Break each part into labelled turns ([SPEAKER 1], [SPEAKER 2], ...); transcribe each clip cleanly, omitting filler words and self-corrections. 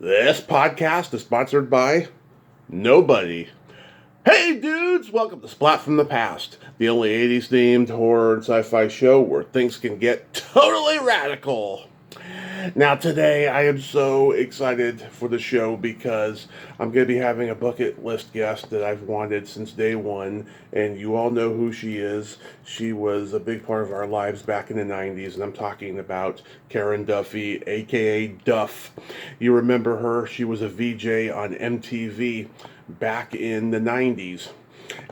[SPEAKER 1] This podcast is sponsored by nobody. Hey dudes, welcome to Splat from the Past, the only 80s themed horror and sci-fi show where things can get totally radical. Now today I am so excited for the show because I'm going to be having a bucket list guest that I've wanted since day one, and you all know who she is. She was a big part of our lives back in the 90s, and I'm talking about Karen Duffy, aka Duff. You remember her, she was a VJ on MTV back in the 90s.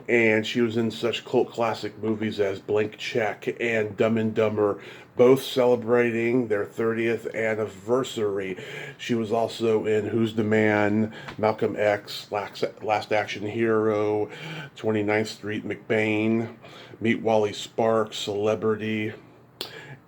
[SPEAKER 1] And she was in such cult classic movies as Blank Check and Dumb and Dumber, both celebrating their 30th anniversary. She was also in Who's the Man, Malcolm X, Last Action Hero, 29th Street, McBain, Meet Wally Sparks, Celebrity.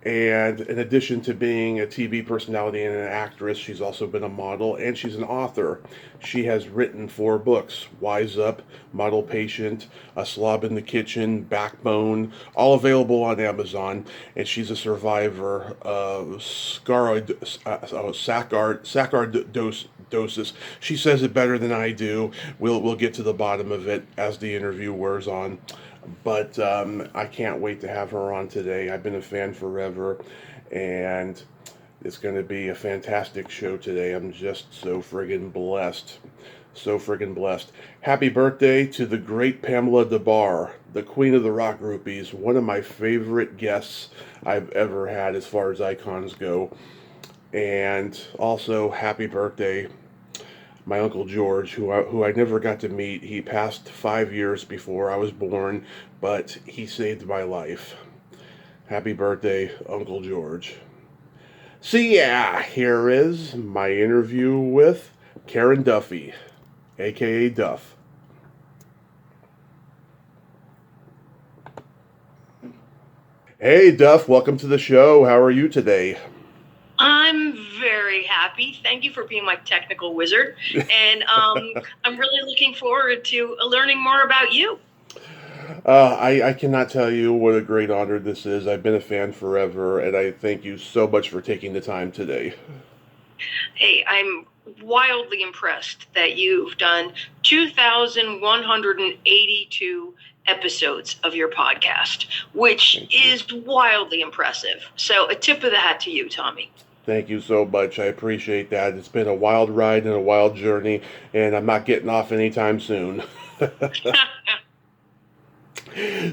[SPEAKER 1] And in addition to being a TV personality and an actress, she's also been a model and she's an author. She has written 4 books: Wise Up, Model Patient, A Slob in the Kitchen, Backbone, all available on Amazon. And she's a survivor of Sarcoidosis. She says it better than I do. We'll get to the bottom of it as the interview wears on. But I can't wait to have her on today. I've been a fan forever, and it's going to be a fantastic show today. I'm just so friggin' blessed. So friggin' blessed. Happy birthday to the great Pamela DeBar, the queen of the rock groupies, one of my favorite guests I've ever had as far as icons go. And also, happy birthday my Uncle George, who I never got to meet. He passed 5 years before I was born, but he saved my life. Happy birthday, Uncle George. So yeah, here is my interview with Karen Duffy, aka Duff. Hey Duff, welcome to the show. How are you today?
[SPEAKER 2] I'm very happy. Thank you for being my technical wizard. And I'm really looking forward to learning more about you.
[SPEAKER 1] I cannot tell you what a great honor this is. I've been a fan forever, and I thank you so much for taking the time today.
[SPEAKER 2] Hey, I'm wildly impressed that you've done 2,182 episodes of your podcast, which is wildly impressive. So a tip of the hat to you, Tommy.
[SPEAKER 1] Thank you so much. I appreciate that. It's been a wild ride and a wild journey, and I'm not getting off anytime soon.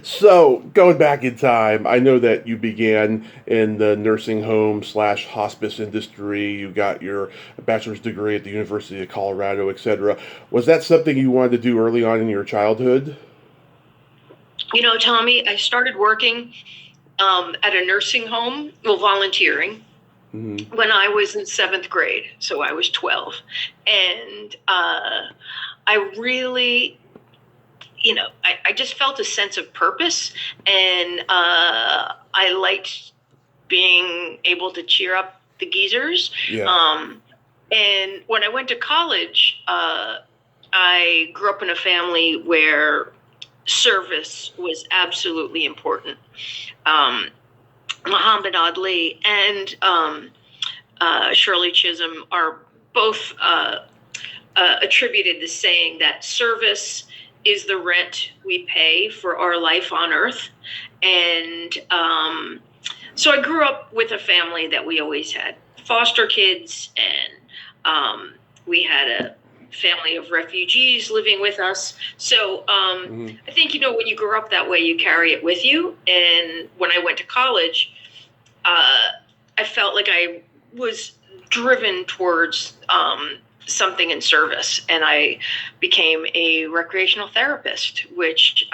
[SPEAKER 1] So, going back in time, I know that you began in the nursing home / hospice industry. You got your bachelor's degree at the University of Colorado, etc. Was that something you wanted to do early on in your childhood?
[SPEAKER 2] You know, Tommy, I started working at a nursing home, volunteering, when I was in 7th grade. So I was 12. And I really, I just felt a sense of purpose. And I liked being able to cheer up the geezers.
[SPEAKER 1] Yeah.
[SPEAKER 2] And when I went to college, I grew up in a family where service was absolutely important. Muhammad Ali and Shirley Chisholm are both attributed to saying that service is the rent we pay for our life on earth. And so I grew up with a family that we always had foster kids, and we had a family of refugees living with us. So I think, when you grow up that way, you carry it with you. And when I went to college, I felt like I was driven towards something in service, and I became a recreational therapist, which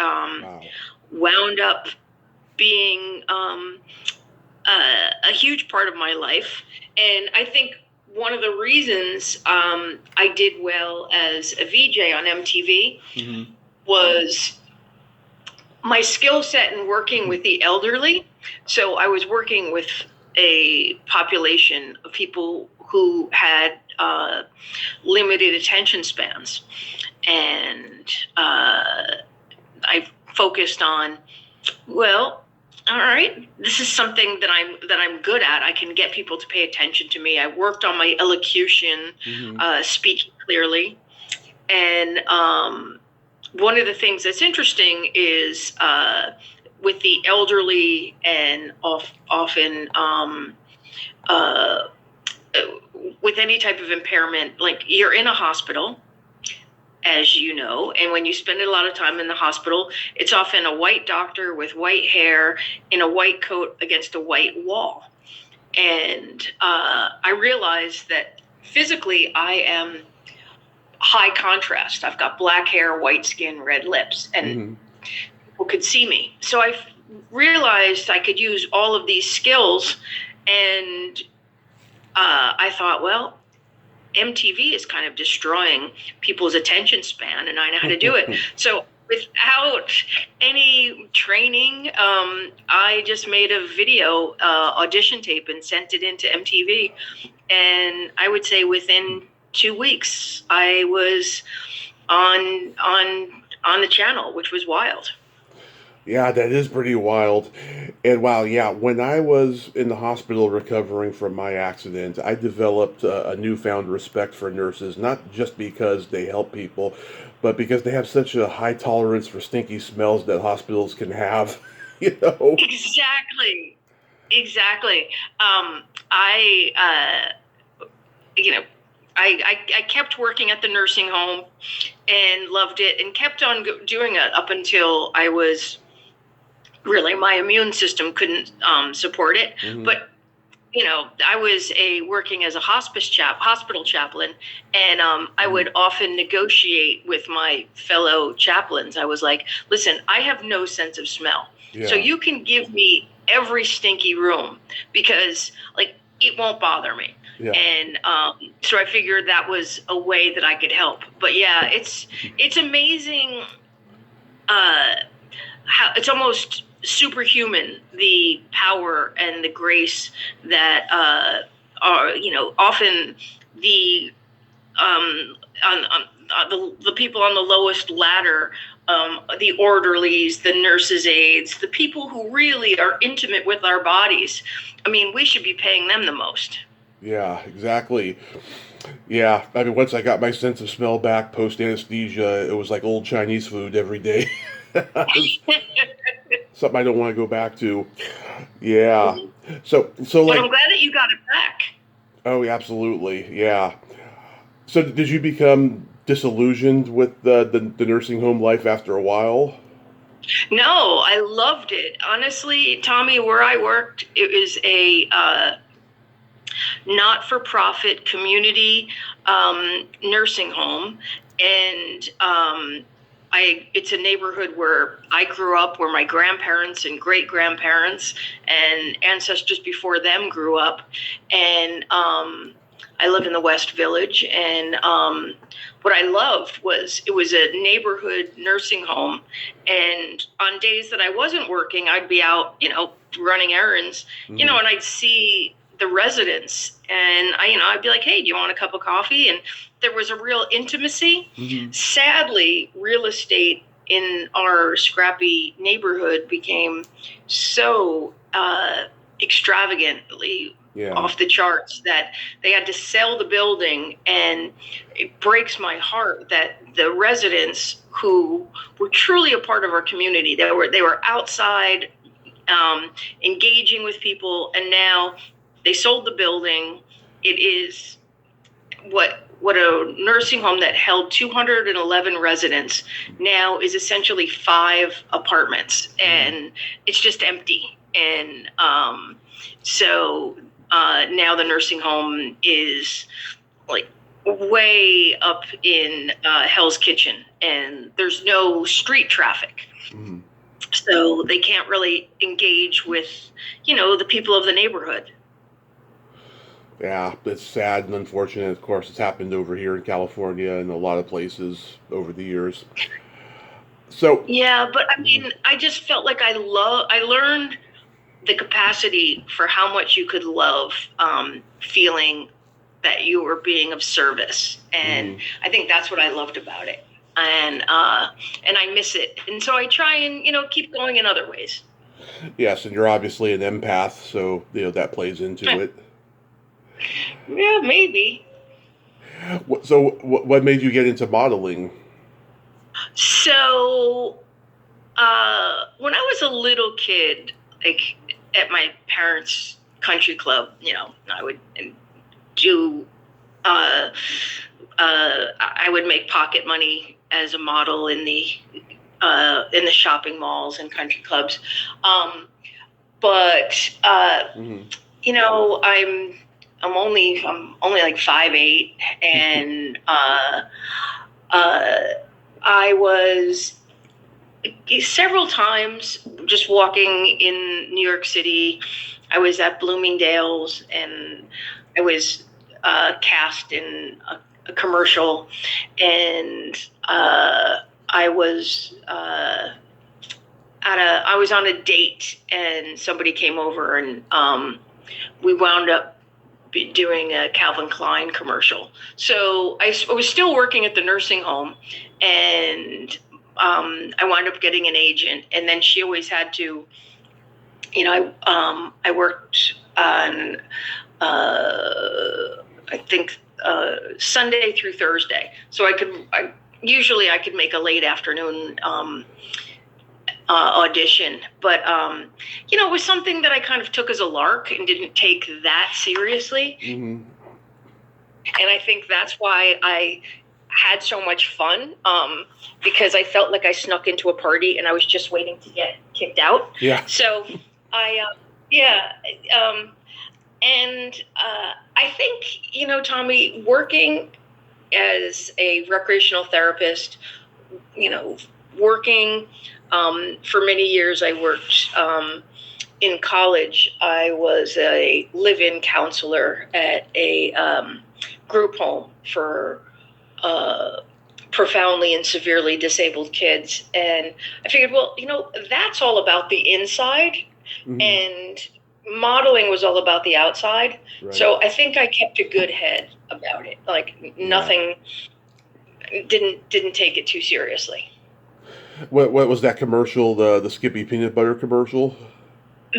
[SPEAKER 2] wound up being a huge part of my life. And I think one of the reasons I did well as a VJ on MTV was my skill set in working with the elderly. So I was working with a population of people who had limited attention spans. And I focused on, all right, this is something that I'm good at. I can get people to pay attention to me. I worked on my elocution, speaking clearly, and one of the things that's interesting is with the elderly and often with any type of impairment, like you're in a hospital, as you know, and when you spend a lot of time in the hospital, it's often a white doctor with white hair in a white coat against a white wall. And I realized that physically I am high contrast. I've got black hair, white skin, red lips, and people could see me. So I realized I could use all of these skills, and I thought, well, MTV is kind of destroying people's attention span, and I know how to do it. So without any training, I just made a video audition tape and sent it into MTV. And I would say within 2 weeks, I was on the channel, which was wild.
[SPEAKER 1] Yeah, that is pretty wild. And wow, yeah, when I was in the hospital recovering from my accident, I developed a newfound respect for nurses, not just because they help people, but because they have such a high tolerance for stinky smells that hospitals can have, you know?
[SPEAKER 2] Exactly. Exactly. I, you know, I kept working at the nursing home and loved it and kept on doing it up until I was really, my immune system couldn't support it. But I was working as a hospital chaplain, and I would often negotiate with my fellow chaplains. I was like, listen, I have no sense of smell. Yeah. So you can give me every stinky room because like it won't bother me. Yeah. And so I figured that was a way that I could help. But yeah, it's amazing how it's almost superhuman, the power and the grace that are often the the people on the lowest ladder, the orderlies, the nurses' aides, the people who really are intimate with our bodies. I mean, we should be paying them the most.
[SPEAKER 1] Yeah, exactly. Yeah, I mean, once I got my sense of smell back post anesthesia, it was like old Chinese food every day. Something I don't want to go back to. Yeah. So like.
[SPEAKER 2] But I'm glad that you got it back.
[SPEAKER 1] Oh, absolutely. Yeah. So did you become disillusioned with the nursing home life after a while?
[SPEAKER 2] No, I loved it. Honestly, Tommy, where I worked, it was a not-for-profit community nursing home, and it's a neighborhood where I grew up, where my grandparents and great-grandparents and ancestors before them grew up, and I live in the West Village, and what I loved was it was a neighborhood nursing home, and on days that I wasn't working, I'd be out, running errands, and I'd see the residents, and I'd be like, hey, do you want a cup of coffee? And there was a real intimacy. Sadly, real estate in our scrappy neighborhood became so extravagantly off the charts that they had to sell the building, and it breaks my heart that the residents who were truly a part of our community, they were outside engaging with people, and now they sold the building. It is what a nursing home that held 211 residents now is essentially 5 apartments, and it's just empty. And so now the nursing home is like way up in Hell's Kitchen, and there's no street traffic. So they can't really engage with, the people of the neighborhood.
[SPEAKER 1] Yeah, it's sad and unfortunate. Of course, it's happened over here in California and a lot of places over the years. So
[SPEAKER 2] yeah, but I mean, I just felt like I learned the capacity for how much you could love feeling that you were being of service, and I think that's what I loved about it, and I miss it, and so I try and keep going in other ways.
[SPEAKER 1] Yes, and you're obviously an empath, so that plays into it.
[SPEAKER 2] Yeah, maybe.
[SPEAKER 1] So, what made you get into modeling?
[SPEAKER 2] So, when I was a little kid, like at my parents' country club, I would do. I would make pocket money as a model in the shopping malls and country clubs. But
[SPEAKER 1] Mm-hmm.
[SPEAKER 2] I'm only like 5'8", and I was several times just walking in New York City. I was at Bloomingdale's, and I was cast in a commercial, and I was I was on a date, and somebody came over, and we wound up doing a Calvin Klein commercial. So I was still working at the nursing home, and I wound up getting an agent, and then she always had to, I worked on, I think, Sunday through Thursday. So usually I could make a late afternoon audition, but it was something that I kind of took as a lark and didn't take that seriously.
[SPEAKER 1] Mm-hmm.
[SPEAKER 2] And I think that's why I had so much fun, because I felt like I snuck into a party and I was just waiting to get kicked out.
[SPEAKER 1] Yeah.
[SPEAKER 2] So I think, Tommy, working as a recreational therapist, working for many years, I worked in college. I was a live-in counselor at a group home for profoundly and severely disabled kids. And I figured, well, that's all about the inside, mm-hmm. and modeling was all about the outside. Right. So I think I kept a good head about it. Like nothing, didn't take it too seriously.
[SPEAKER 1] What was that commercial? The Skippy peanut butter commercial?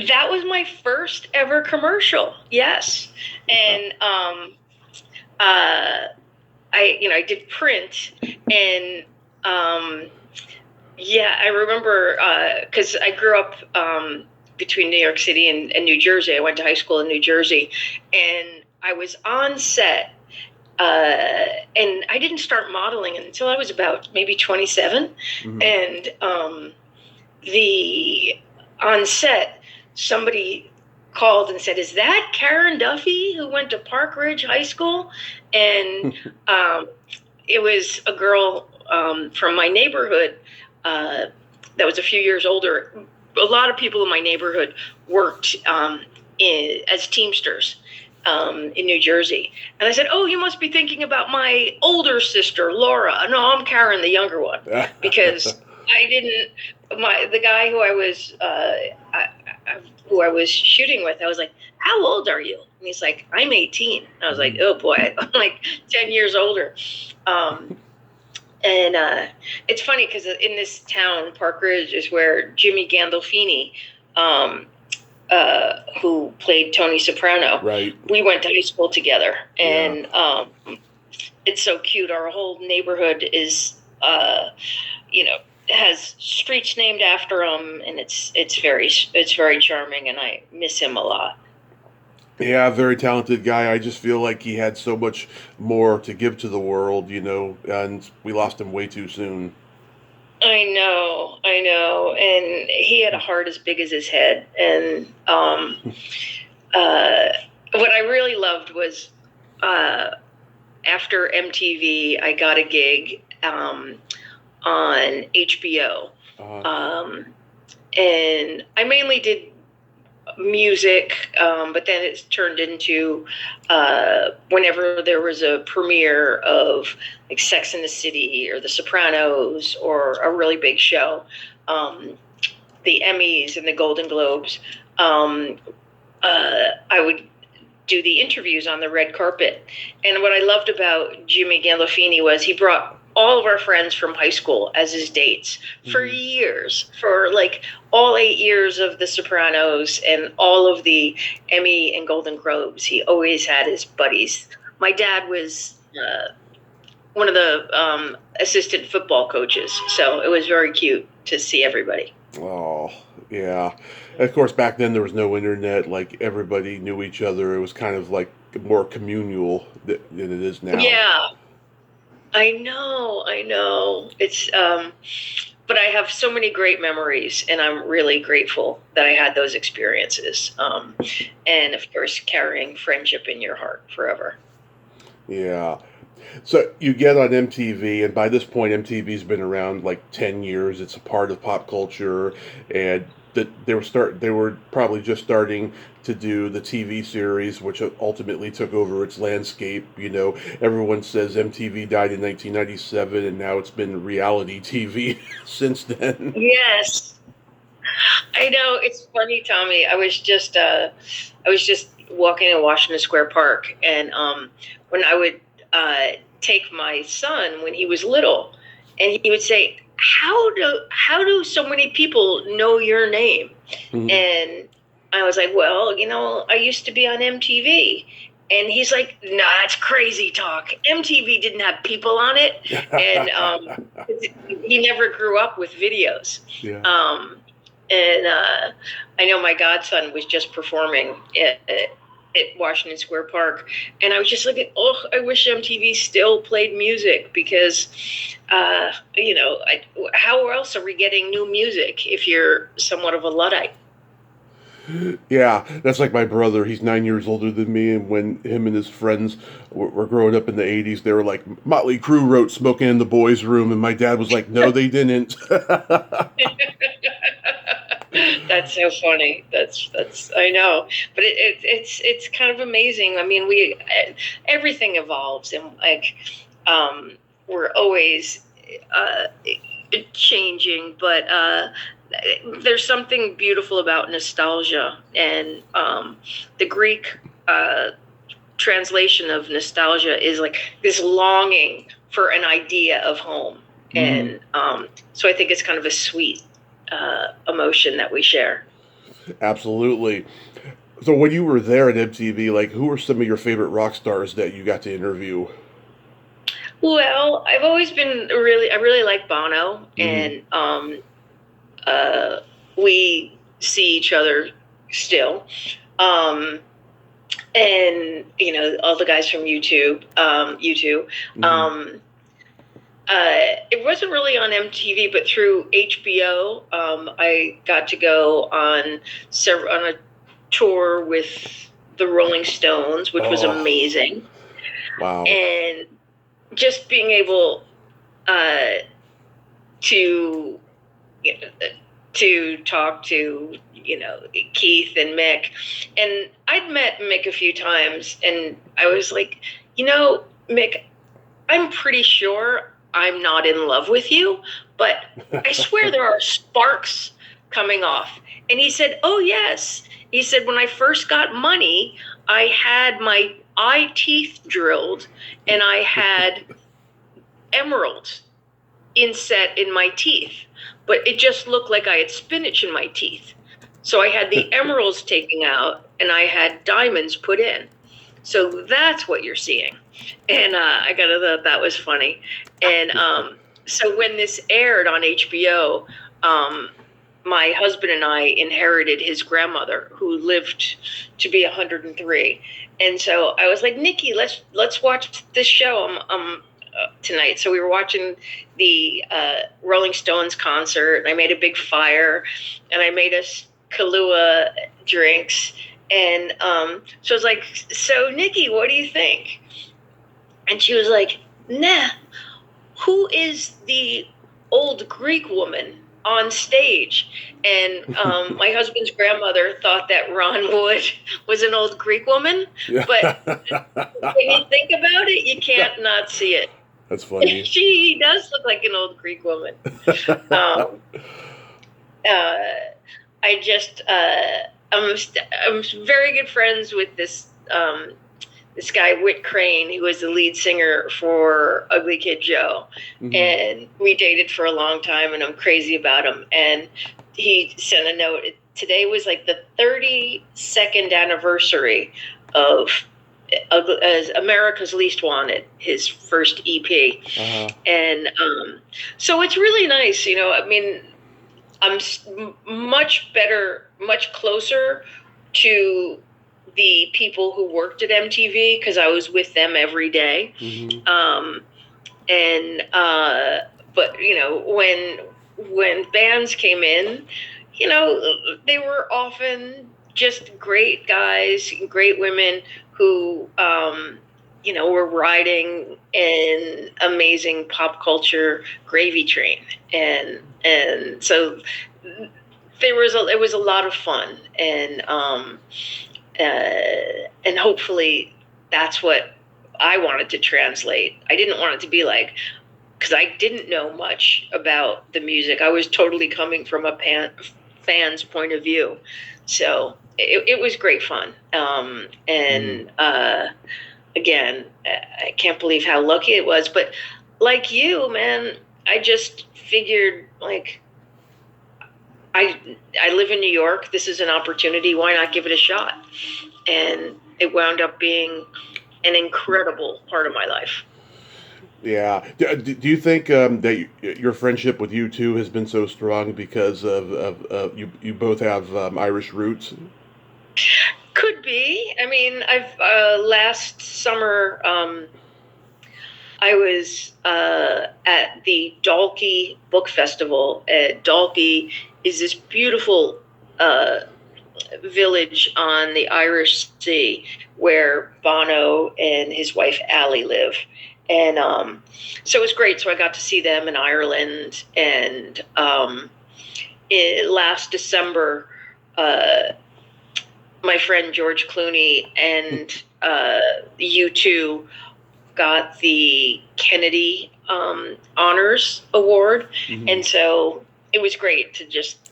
[SPEAKER 2] That was my first ever commercial. Yes. And I did print, and I remember because I grew up between New York City and New Jersey. I went to high school in New Jersey, and I was on set, and I didn't start modeling until I was about maybe 27. Mm-hmm. And on set, somebody called and said, "Is that Karen Duffy who went to Park Ridge High School?" And it was a girl from my neighborhood that was a few years older. A lot of people in my neighborhood worked as Teamsters in New Jersey. And I said, "Oh, you must be thinking about my older sister, Laura." "No, I'm Karen, the younger one." Because the guy who I was shooting with, I was like, "How old are you?" And he's like, "I'm 18. And I was like, "Oh boy, I'm like 10 years older." And it's funny because in this town, Park Ridge, is where Jimmy Gandolfini, who played Tony Soprano,
[SPEAKER 1] right.
[SPEAKER 2] We went to high school together, and it's so cute. Our whole neighborhood is, has streets named after him, and it's very charming, and I miss him a lot.
[SPEAKER 1] Yeah, very talented guy. I just feel like he had so much more to give to the world, and we lost him way too soon.
[SPEAKER 2] I know, and he had a heart as big as his head. And what I really loved was after MTV, I got a gig on HBO, and I mainly did music, but then it's turned into whenever there was a premiere of like Sex and the City or The Sopranos or a really big show, the Emmys and the Golden Globes, I would do the interviews on the red carpet. And what I loved about Jimmy Gandolfini was he brought all of our friends from high school as his dates for years, for like all 8 years of The Sopranos and all of the Emmy and Golden Globes. He always had his buddies. My dad was one of the assistant football coaches, so it was very cute to see everybody.
[SPEAKER 1] Oh, yeah. Of course, back then there was no internet. Like, everybody knew each other. It was kind of like more communal than it is now.
[SPEAKER 2] Yeah, I know. It's but I have so many great memories, and I'm really grateful that I had those experiences. And of course, carrying friendship in your heart forever.
[SPEAKER 1] Yeah. So you get on MTV, and by this point, MTV's been around like 10 years. It's a part of pop culture, and that they were probably just starting to do the TV series, which ultimately took over its landscape. You know, everyone says MTV died in 1997, and now it's been reality TV since then.
[SPEAKER 2] Yes, I know. It's funny, Tommy. I was just walking in Washington Square Park, and when I would take my son when he was little, and he would say, how do so many people know your name?
[SPEAKER 1] Mhm.
[SPEAKER 2] And I was like, well, I used to be on MTV. And he's like, nah, that's crazy talk. MTV didn't have people on it. And he never grew up with videos.
[SPEAKER 1] Yeah.
[SPEAKER 2] And I know my godson was just performing at Washington Square Park, and I was just like, oh, I wish MTV still played music, because, how else are we getting new music if you're somewhat of a Luddite?
[SPEAKER 1] Yeah, that's like my brother. He's 9 years older than me, and when him and his friends were growing up in the 80s, they were like, Motley Crue wrote Smoking in the Boys' Room, and my dad was like, no, they didn't.
[SPEAKER 2] That's so funny. That's I know, but it's kind of amazing. I mean, everything evolves, and like we're always changing, but there's something beautiful about nostalgia, and the Greek translation of nostalgia is like this longing for an idea of home, and so I think it's kind of a sweet emotion that we share.
[SPEAKER 1] Absolutely. So when you were there at MTV, like, who were some of your favorite rock stars that you got to interview?
[SPEAKER 2] Well, I've always been I really like Bono, and we see each other still. And all the guys from YouTube, it wasn't really on MTV, but through HBO, I got to go on a tour with the Rolling Stones, which was amazing.
[SPEAKER 1] Wow.
[SPEAKER 2] And just being able to talk to Keith and Mick, and I'd met Mick a few times, and I was like, Mick, I'm pretty sure I'm not in love with you, but I swear there are sparks coming off. And he said, oh yes. He said, when I first got money, I had my eye teeth drilled, and I had emeralds inset in my teeth, but it just looked like I had spinach in my teeth. So I had the emeralds taken out, and I had diamonds put in. So that's what you're seeing. And I gotta thought that was funny. And so when this aired on HBO, my husband and I inherited his grandmother, who lived to be 103. And so I was like, Nikki, let's watch this show tonight. So we were watching the Rolling Stones concert, and I made a big fire, and I made us Kahlua drinks. And so I was like, so Nikki, what do you think? And she was like, nah, who is the old Greek woman on stage? And my husband's grandmother thought that Ron Wood was an old Greek woman. But when you think about it, you can't not see it.
[SPEAKER 1] That's funny.
[SPEAKER 2] She does look like an old Greek woman. I'm very good friends with this this guy Whit Crane, who was the lead singer for Ugly Kid Joe, and we dated for a long time, and I'm crazy about him. And he sent a note. Today was like the 32nd anniversary of as America's Least Wanted, his first EP, and so it's really nice. I mean, I'm much better, much closer to the people who worked at MTV because I was with them every day. But when bands came in, they were often just great guys, great women who were riding an amazing pop culture gravy train, and so it was a lot of fun, and hopefully that's what I wanted to translate. I didn't want it to be like, because I didn't know much about the music. I was totally coming from a fan's point of view, so it was great fun. Again, I can't believe how lucky it was. But like you, man, I just figured, like, I live in New York. This is an opportunity. Why not give it a shot? And it wound up being an incredible part of my life.
[SPEAKER 1] Yeah. Do you think that your friendship with U2 has been so strong because of you both have Irish roots?
[SPEAKER 2] Could be. I mean, I've last summer I was at the Dalkey Book Festival. Dalkey is this beautiful village on the Irish Sea where Bono and his wife Allie live. And so it was great. So I got to see them in Ireland. And last December, my friend George Clooney and U2 got the Kennedy Honors Award. And so it was great to just,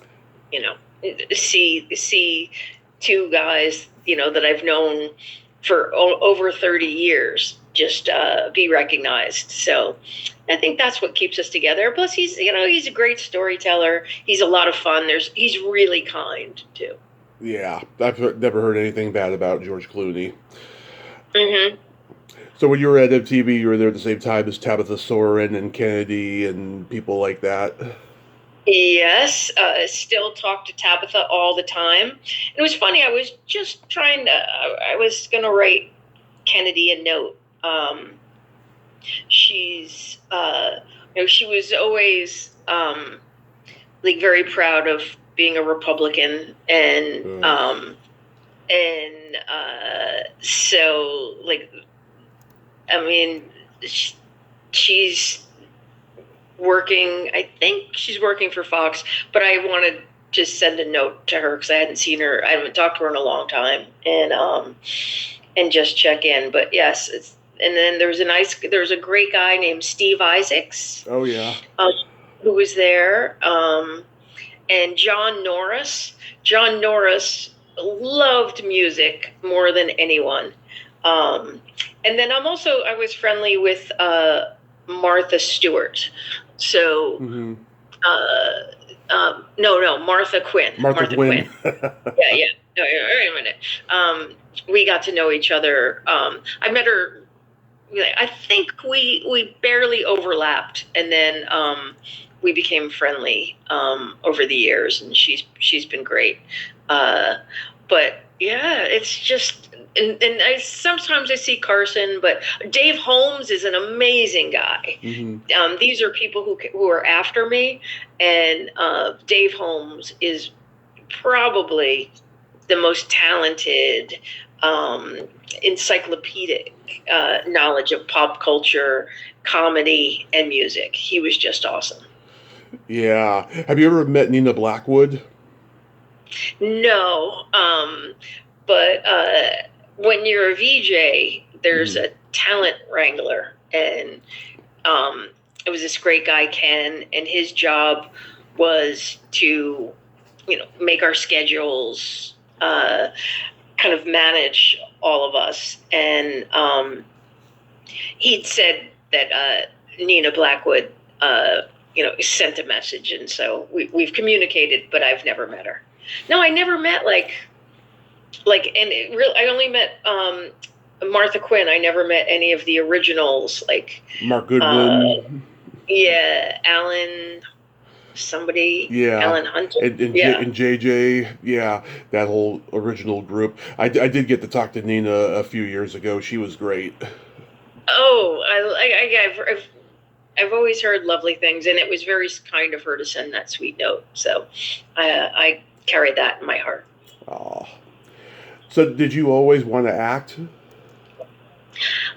[SPEAKER 2] see two guys, that I've known for over 30 years just be recognized. So I think that's what keeps us together. Plus he's a great storyteller. He's a lot of fun. He's really kind too.
[SPEAKER 1] Yeah, I've never heard anything bad about George Clooney.
[SPEAKER 2] Mm-hmm.
[SPEAKER 1] So when you were at MTV, you were there at the same time as Tabitha Soren and Kennedy and people like that?
[SPEAKER 2] Yes, still talk to Tabitha all the time. It was funny, I was just I was going to write Kennedy a note. She's, she was always like very proud of being a Republican, and so, like, I mean, she's working, I think she's working for Fox, but I wanted to just send a note to her because I hadn't seen her, I haven't talked to her in a long time, and just check in. But yes, and then there was a great guy named Steve Isaacs.
[SPEAKER 1] Oh yeah.
[SPEAKER 2] Who was there, and John Norris. John Norris loved music more than anyone. And then I was friendly with Martha Stewart. So, no, Martha Quinn.
[SPEAKER 1] Martha Quinn.
[SPEAKER 2] Yeah. No, wait a minute. We got to know each other. I met her. I think we barely overlapped, and then we became friendly over the years, and she's been great. But yeah, it's just, and sometimes I see Carson, but Dave Holmes is an amazing guy. These are people who are after me, and Dave Holmes is probably the most talented, encyclopedic knowledge of pop culture, comedy, and music. He was just awesome.
[SPEAKER 1] Yeah. Have you ever met Nina Blackwood?
[SPEAKER 2] No, but when you're a VJ, there's a talent wrangler, and it was this great guy, Ken, and his job was to, make our schedules, kind of manage all of us. And he'd said that Nina Blackwood, sent a message, and so we've communicated, but I've never met her. No, I never met I only met Martha Quinn. I never met any of the originals, like
[SPEAKER 1] Mark Goodwin.
[SPEAKER 2] Alan, somebody,
[SPEAKER 1] Yeah,
[SPEAKER 2] Alan Hunter.
[SPEAKER 1] and JJ, yeah, that whole original group. I did get to talk to Nina a few years ago. She was great.
[SPEAKER 2] Oh, I've always heard lovely things, and it was very kind of her to send that sweet note. So I carried that in my heart.
[SPEAKER 1] Oh, so did you always want to act?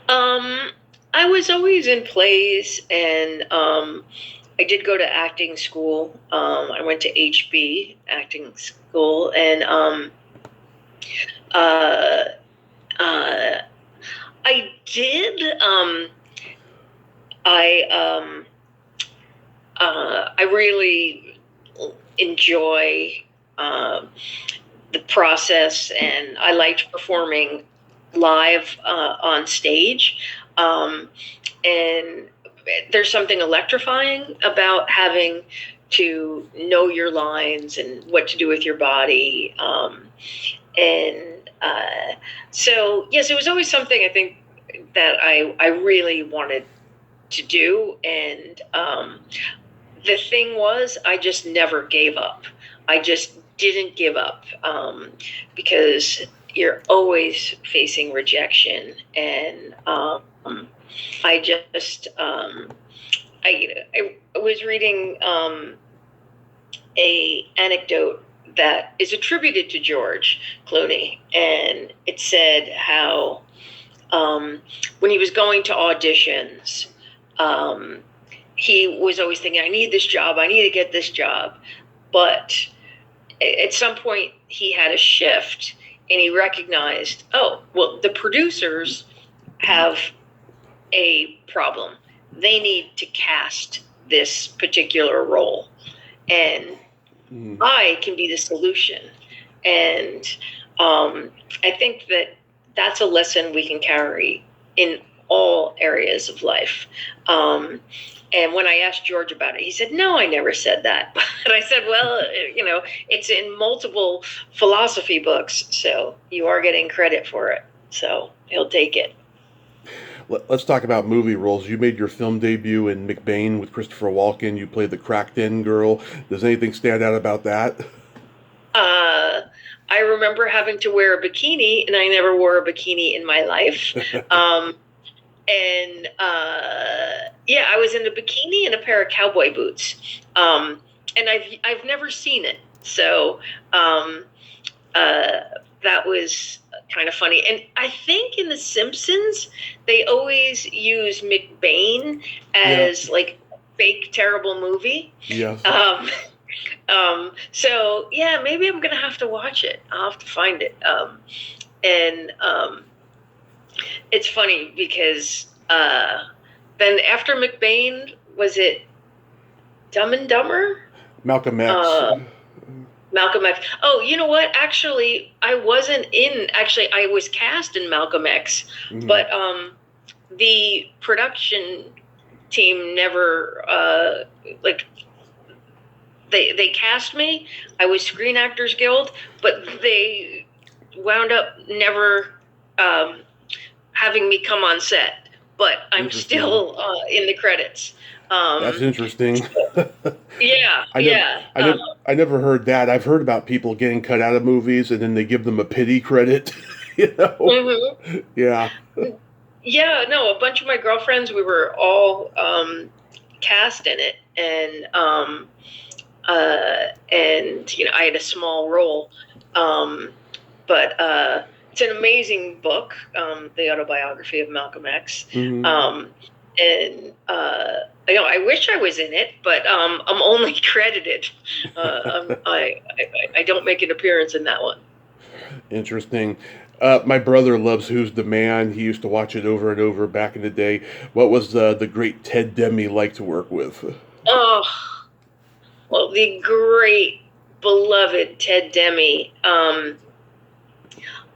[SPEAKER 2] I was always in plays, and I did go to acting school. I went to HB acting school, and I did. I really enjoy the process, and I liked performing live on stage. And there's something electrifying about having to know your lines and what to do with your body. So yes, it was always something I think that I really wanted to do. And the thing was, I just never gave up. I just didn't give up because you're always facing rejection. And I just, I was reading a anecdote that is attributed to George Clooney, and it said how when he was going to auditions, he was always thinking, I need this job, I need to get this job. But at some point he had a shift, and he recognized, oh, well, the producers have a problem. They need to cast this particular role, and I can be the solution. And I think that that's a lesson we can carry in all areas of life. And when I asked George about it, he said, no, I never said that. But I said, well, it's in multiple philosophy books, so you are getting credit for it. So he'll take it.
[SPEAKER 1] Let's talk about movie roles. You made your film debut in McBain with Christopher Walken. You played the cracked-in girl. Does anything stand out about that?
[SPEAKER 2] I remember having to wear a bikini, and I never wore a bikini in my life. I was in a bikini and a pair of cowboy boots. And I've never seen it. So that was kind of funny. And I think in The Simpsons, they always use McBain as like fake terrible movie.
[SPEAKER 1] Yes.
[SPEAKER 2] So yeah, maybe I'm gonna have to watch it. I'll have to find it. It's funny because then after McBain, was it Dumb and Dumber?
[SPEAKER 1] Malcolm X.
[SPEAKER 2] Malcolm X. Oh, you know what? Actually, I wasn't in. Actually, I was cast in Malcolm X, but the production team never they cast me. I was Screen Actors Guild, but they wound up never having me come on set. But I'm still in the credits.
[SPEAKER 1] That's interesting.
[SPEAKER 2] I
[SPEAKER 1] never heard that. I've heard about people getting cut out of movies and then they give them a pity credit.
[SPEAKER 2] Mm-hmm.
[SPEAKER 1] Yeah.
[SPEAKER 2] Yeah, no, a bunch of my girlfriends, we were all cast in it, and I had a small role, but it's an amazing book, the autobiography of Malcolm X. I wish I was in it, but I'm only credited. I don't make an appearance in that one.
[SPEAKER 1] Interesting. My brother loves Who's the Man. He used to watch it over and over back in the day. What was the great Ted Demme like to work with?
[SPEAKER 2] Oh, well, the great, beloved Ted Demme.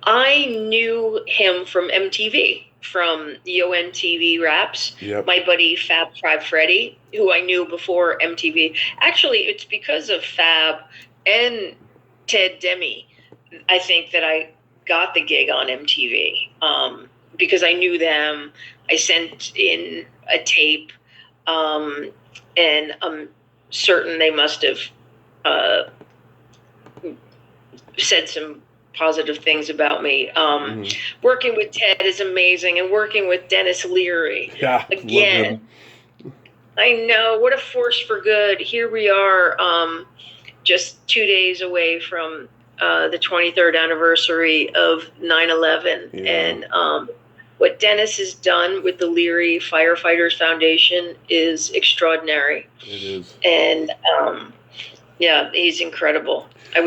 [SPEAKER 2] I knew him from MTV, from the OMTV Raps.
[SPEAKER 1] Yep.
[SPEAKER 2] My buddy Fab Five Freddy, who I knew before MTV. Actually, it's because of Fab and Ted Demme, I think, that I got the gig on MTV, because I knew them. I sent in a tape, and I'm certain they must have said some positive things about me. Working with Ted is amazing, and working with Dennis Leary.
[SPEAKER 1] Yeah,
[SPEAKER 2] again, I know, what a force for good. Here we are, just 2 days away from the 23rd anniversary of 9/11.
[SPEAKER 1] Yeah.
[SPEAKER 2] And what Dennis has done with the Leary Firefighters Foundation is extraordinary.
[SPEAKER 1] It is.
[SPEAKER 2] And yeah, he's incredible. I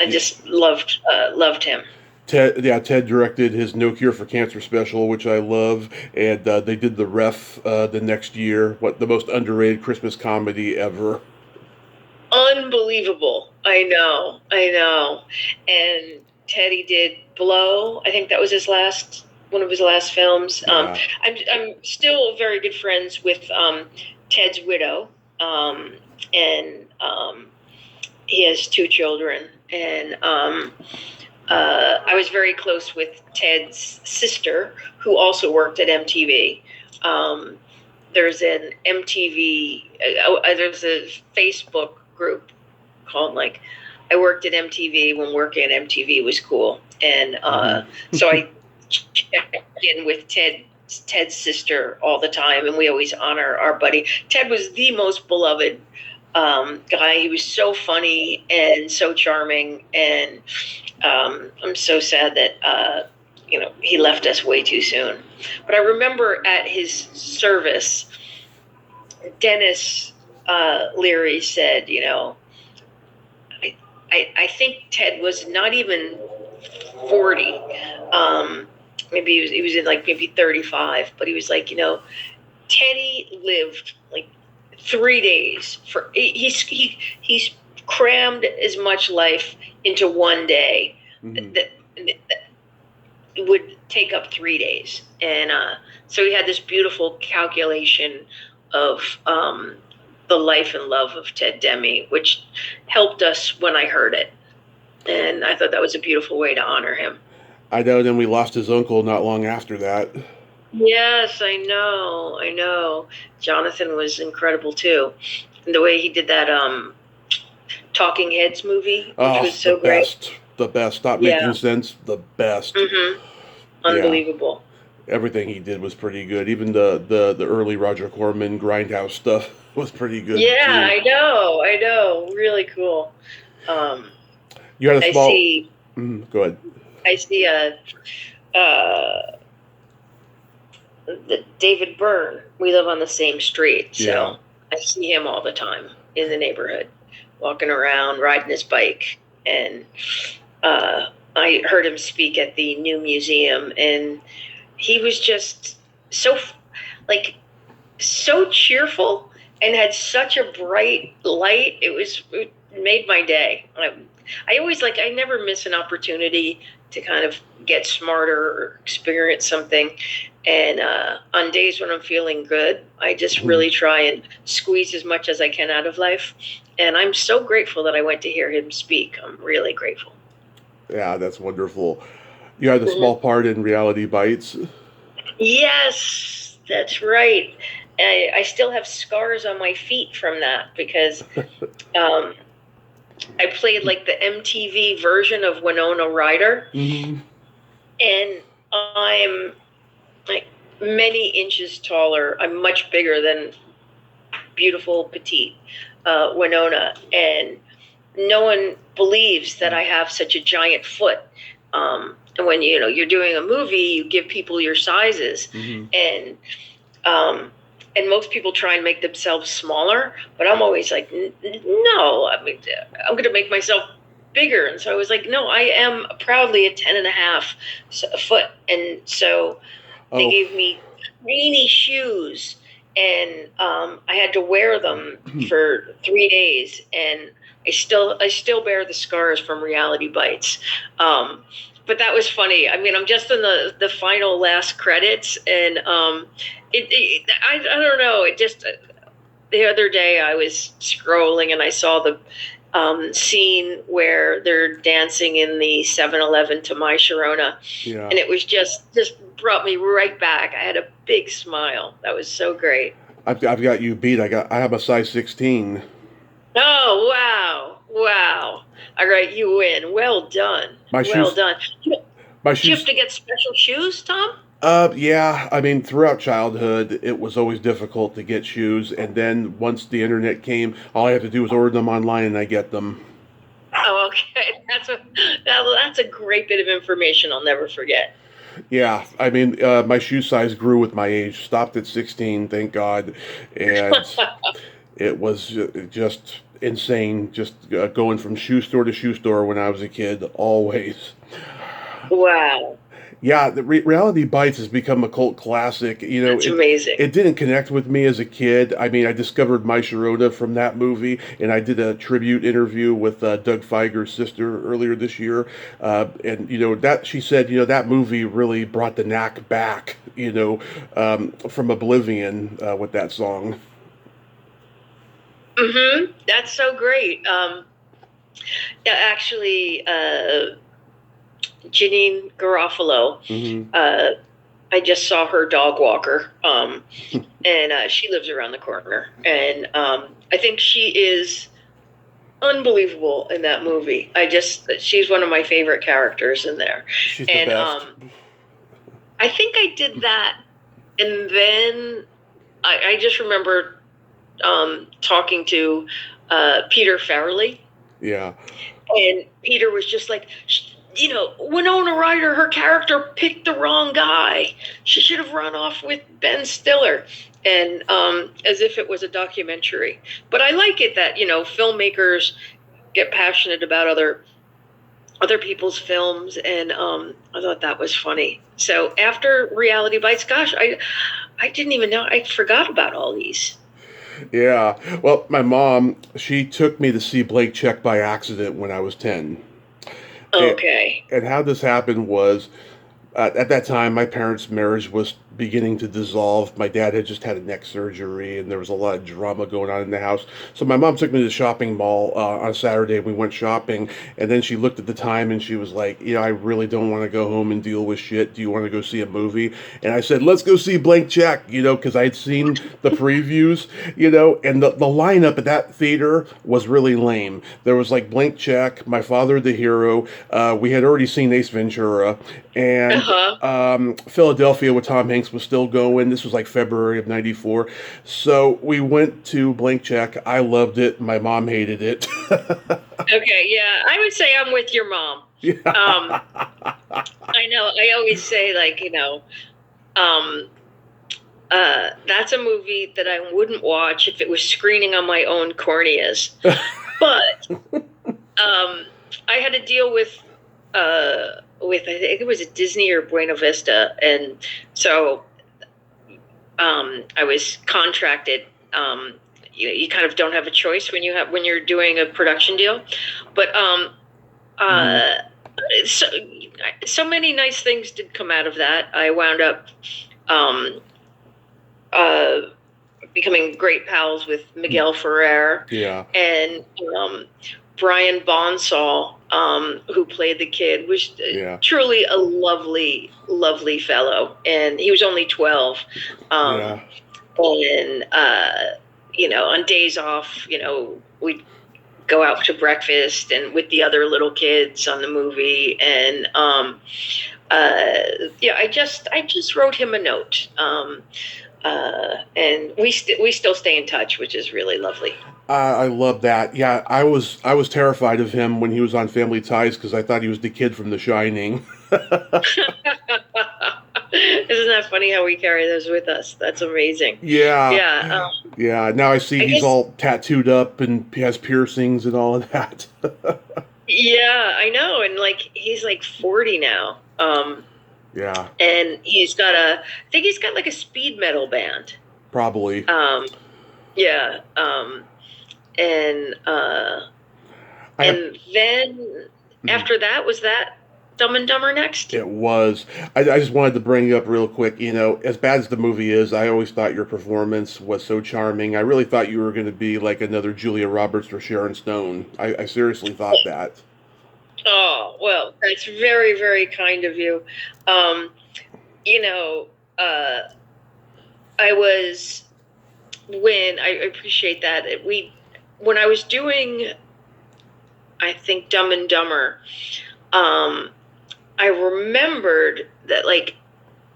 [SPEAKER 2] just loved him.
[SPEAKER 1] Ted directed his No Cure for Cancer special, which I love, and they did The Ref the next year. What the most underrated Christmas comedy ever.
[SPEAKER 2] Unbelievable. I know. And Teddy did Blow. I think that was one of his last films.
[SPEAKER 1] Yeah.
[SPEAKER 2] I'm still very good friends with Ted's widow, and he has 2 children. And I was very close with Ted's sister, who also worked at MTV. There's an MTV, there's a Facebook group called, I worked at MTV when working at MTV was cool. And so I check in with Ted's sister all the time, and we always honor our buddy. Ted was the most beloved guy. He was so funny and so charming, and I'm so sad that he left us way too soon. But I remember at his service, Dennis Leary said, I think Ted was not even 40. Maybe he was in maybe 35, but he was like, Teddy lived 3 days he's crammed as much life into one day that would take up 3 days. And so he had this beautiful calculation of the life and love of Ted Demme, which helped us when I heard it. And I thought that was a beautiful way to honor him.
[SPEAKER 1] I know, then we lost his uncle not long after that.
[SPEAKER 2] Yes, I know. Jonathan was incredible too. And the way he did that Talking Heads movie, which was so great.
[SPEAKER 1] The best. Stop Making Sense. The best.
[SPEAKER 2] Mm-hmm. Unbelievable.
[SPEAKER 1] Yeah. Everything he did was pretty good. Even the early Roger Corman Grindhouse stuff was pretty good.
[SPEAKER 2] Yeah,
[SPEAKER 1] too.
[SPEAKER 2] I know. Really cool.
[SPEAKER 1] You had a small. Go ahead.
[SPEAKER 2] I see David Byrne. We live on the same street, so I see him all the time in the neighborhood, walking around, riding his bike. And I heard him speak at the new museum, and he was just so cheerful and had such a bright light. It made my day. I always I never miss an opportunity to kind of get smarter or experience something. And on days when I'm feeling good, I just really try and squeeze as much as I can out of life. And I'm so grateful that I went to hear him speak. I'm really grateful.
[SPEAKER 1] Yeah, that's wonderful. You had a small part in Reality Bites.
[SPEAKER 2] Yes, that's right. I still have scars on my feet from that because I played the MTV version of Winona Ryder.
[SPEAKER 1] Mm-hmm.
[SPEAKER 2] And I'm many inches taller. I'm much bigger than beautiful, petite Winona. And no one believes that I have such a giant foot. And when you're doing a movie, you give people your sizes. Mm-hmm. And most people try and make themselves smaller, but I'm always like, no, I'm going to make myself bigger. And so I was like, no, I am proudly a 10.5 foot. And so they gave me tiny shoes and I had to wear them for 3 days, and I still bear the scars from Reality Bites. But that was funny. I mean, I'm just in the final last credits, and I don't know. It just the other day I was scrolling and I saw the scene where they're dancing in the 7-Eleven to My Sharona,
[SPEAKER 1] Yeah.
[SPEAKER 2] and it was just brought me right back. I had a big smile. That was so great.
[SPEAKER 1] I've got you beat. I have a size 16.
[SPEAKER 2] Oh, wow. All right, you win. Well done. Well done.
[SPEAKER 1] My
[SPEAKER 2] Did you
[SPEAKER 1] shoes.
[SPEAKER 2] have to get special shoes, Tom?
[SPEAKER 1] Yeah. I mean, throughout childhood, it was always difficult to get shoes, and then once the internet came, all I have to do is order them online, and I get them.
[SPEAKER 2] Oh, okay. That's a great bit of information I'll never forget.
[SPEAKER 1] Yeah, I mean, my shoe size grew with my age. Stopped at 16, thank God, and it was just insane. Just going from shoe store to shoe store when I was a kid, always.
[SPEAKER 2] Wow.
[SPEAKER 1] Yeah, the Reality Bites has become a cult classic.
[SPEAKER 2] That's amazing.
[SPEAKER 1] It didn't connect with me as a kid. I mean, I discovered My Sharona from that movie, and I did a tribute interview with Doug Feiger's sister earlier this year. And that she said, that movie really brought the knack back. From Oblivion with that song.
[SPEAKER 2] Mm-hmm. That's so great. Yeah, actually, Janine Garofalo.
[SPEAKER 1] Mm-hmm.
[SPEAKER 2] I just saw her dog walker, and she lives around the corner. And I think she is unbelievable in that movie. She's one of my favorite characters in there.
[SPEAKER 1] She's the best.
[SPEAKER 2] I think I did that, and then I just remember talking to Peter Farrelly.
[SPEAKER 1] Yeah.
[SPEAKER 2] And Peter was just like, Winona Ryder, her character picked the wrong guy. She should have run off with Ben Stiller. And as if it was a documentary. But I like it that, filmmakers get passionate about other people's films. And I thought that was funny. So after Reality Bites, gosh, I didn't even know. I forgot about all these.
[SPEAKER 1] Yeah. Well, my mom, she took me to see Blake Check by accident when I was 10.
[SPEAKER 2] Okay.
[SPEAKER 1] And how this happened was, at that time, my parents' marriage was beginning to dissolve. My dad had just had a neck surgery, and there was a lot of drama going on in the house. So my mom took me to the shopping mall on a Saturday. We went shopping, and then she looked at the time, and she was like, I really don't want to go home and deal with shit. Do you want to go see a movie? And I said, let's go see Blank Check, because I had seen the previews, and the lineup at that theater was really lame. There was like Blank Check, My Father the Hero. We had already seen Ace Ventura, and Philadelphia with Tom Hanks was still going. This was like February of '94. So we went to Blank Check. I loved it. My mom hated it.
[SPEAKER 2] Okay, yeah. I would say I'm with your mom.
[SPEAKER 1] Yeah.
[SPEAKER 2] I know. I always say, that's a movie that I wouldn't watch if it was screening on my own corneas. But I had to deal with I think it was a Disney or Buena Vista, and so I was contracted. You kind of don't have a choice when you're doing a production deal, but so many nice things did come out of that. I wound up becoming great pals with Miguel Ferrer, and Brian Bonsall, who played the kid, was truly a lovely, lovely fellow. And he was only 12. And, on days off, we'd go out to breakfast and with the other little kids on the movie. And, I just wrote him a note. And we still stay in touch, which is really lovely.
[SPEAKER 1] I love that. Yeah, I was terrified of him when he was on Family Ties because I thought he was the kid from The Shining.
[SPEAKER 2] Isn't that funny how we carry those with us? That's amazing.
[SPEAKER 1] Yeah.
[SPEAKER 2] Yeah.
[SPEAKER 1] Yeah. Now I see he's all tattooed up and he has piercings and all of that.
[SPEAKER 2] Yeah, I know. And he's 40 now.
[SPEAKER 1] Yeah.
[SPEAKER 2] And I think he's got like a speed metal band.
[SPEAKER 1] Probably.
[SPEAKER 2] Yeah. And then after that, was that Dumb and Dumber next?
[SPEAKER 1] It was. I just wanted to bring you up real quick. As bad as the movie is, I always thought your performance was so charming. I really thought you were going to be like another Julia Roberts or Sharon Stone. I seriously thought that.
[SPEAKER 2] Oh, well, that's very, very kind of you. You know, I was I appreciate that. When I was doing, I think Dumb and Dumber, I remembered that like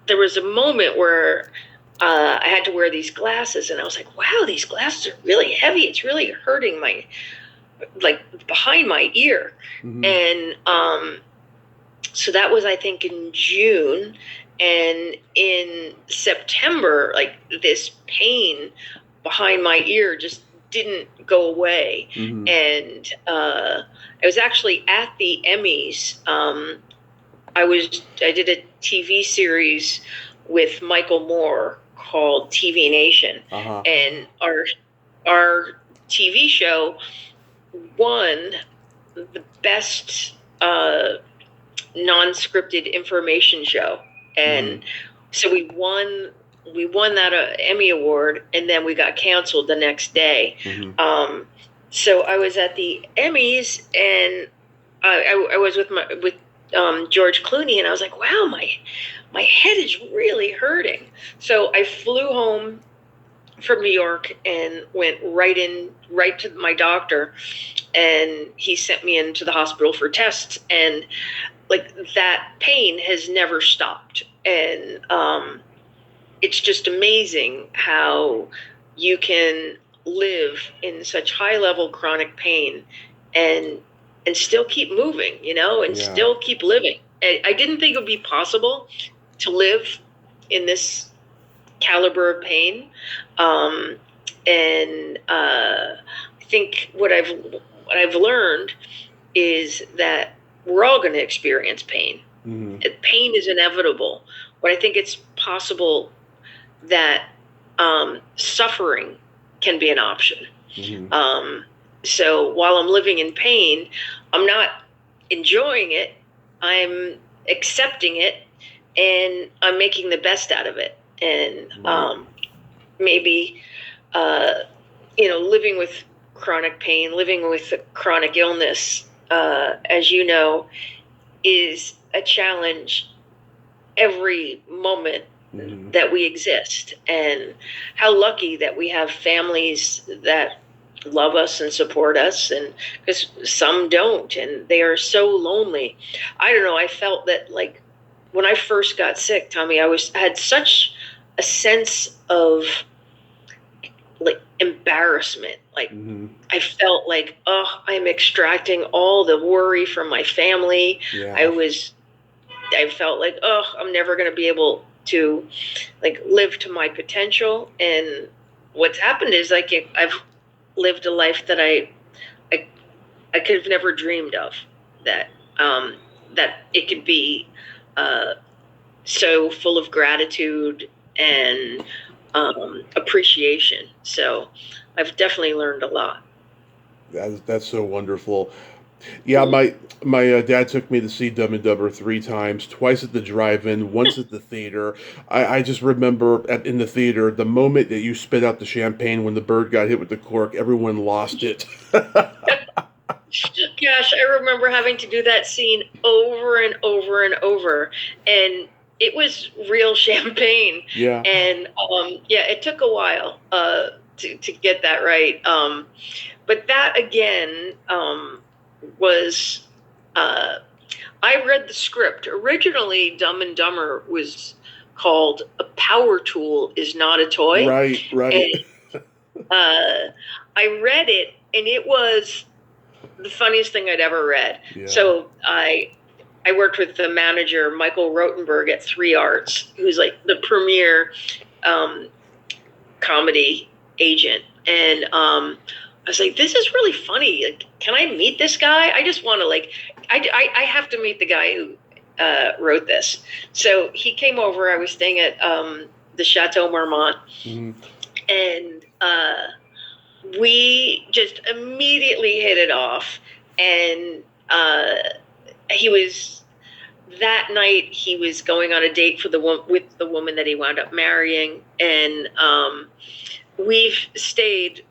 [SPEAKER 2] there was a moment where I had to wear these glasses, and I was like, "Wow, these glasses are really heavy. It's really hurting my behind my ear."
[SPEAKER 1] Mm-hmm.
[SPEAKER 2] And so that was, I think, in June, and in September, like this pain behind my ear just didn't go away.
[SPEAKER 1] Mm-hmm.
[SPEAKER 2] And I was actually at the Emmys. I did a TV series with Michael Moore called TV Nation,
[SPEAKER 1] Uh-huh.
[SPEAKER 2] and our TV show won the best non-scripted information show, and so we won that Emmy award, and then we got canceled the next day. So I was at the Emmys, and I was with George Clooney, and I was like, wow, my head is really hurting. So I flew home from New York and went right to my doctor, and he sent me into the hospital for tests, and like that pain has never stopped. And it's just amazing how you can live in such high level chronic pain and still keep moving, and still keep living. I didn't think it would be possible to live in this caliber of pain. And I think what I've learned is that we're all going to experience pain. Pain is inevitable, but I think it's possible that suffering can be an option. So while I'm living in pain, I'm not enjoying it. I'm accepting it, and I'm making the best out of it. And maybe, living with chronic pain, living with chronic illness, as you know, is a challenge every moment that we exist. And how lucky that we have families that love us and support us, and because some don't, and they are so lonely. I don't know, I felt that like when I first got sick, Tommy, I had such a sense of like embarrassment. Like I felt like, I'm extracting all the worry from my family. I felt like, I'm never going to be able to like live to my potential. And what's happened is like I've lived a life that I could have never dreamed of, that it could be so full of gratitude and appreciation. So I've definitely learned a lot.
[SPEAKER 1] That's so wonderful. Yeah, my dad took me to see Dumb and Dumber 3 times, twice at the drive-in, once at the theater. I just remember in the theater, the moment that you spit out the champagne when the bird got hit with the cork, everyone lost it.
[SPEAKER 2] Gosh, I remember having to do that scene over and over and over, and it was real champagne.
[SPEAKER 1] Yeah.
[SPEAKER 2] And it took a while to get that right. But that again was I read the script. Originally, Dumb and Dumber was called A Power Tool Is Not a Toy.
[SPEAKER 1] Right.
[SPEAKER 2] And, I read it, and it was the funniest thing I'd ever read. Yeah. So I worked with the manager, Michael Rotenberg, at 3 Arts, who's like the premier comedy agent. And I was like, this is really funny. Like, can I meet this guy? I just want to I have to meet the guy who wrote this. So he came over. I was staying at the Chateau Marmont. And we just immediately hit it off. And he was that night he was going on a date with the woman that he wound up marrying, and we've stayed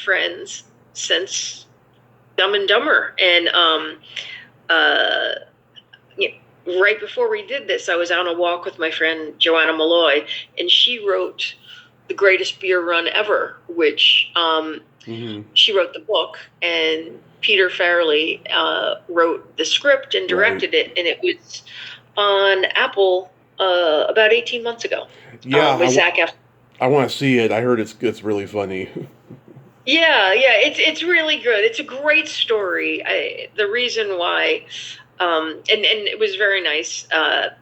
[SPEAKER 2] friends since Dumb and Dumber. And right before we did this, I was on a walk with my friend Joanna Malloy, and she wrote The Greatest Beer Run Ever, which she wrote the book, and Peter Farrelly wrote the script and directed it, and it was on Apple about 18 months ago.
[SPEAKER 1] Yeah,
[SPEAKER 2] with Zac Efron.
[SPEAKER 1] I want to see it. I heard it's really funny.
[SPEAKER 2] Yeah, it's really good. It's a great story. The reason why, and it was very nice. Andrew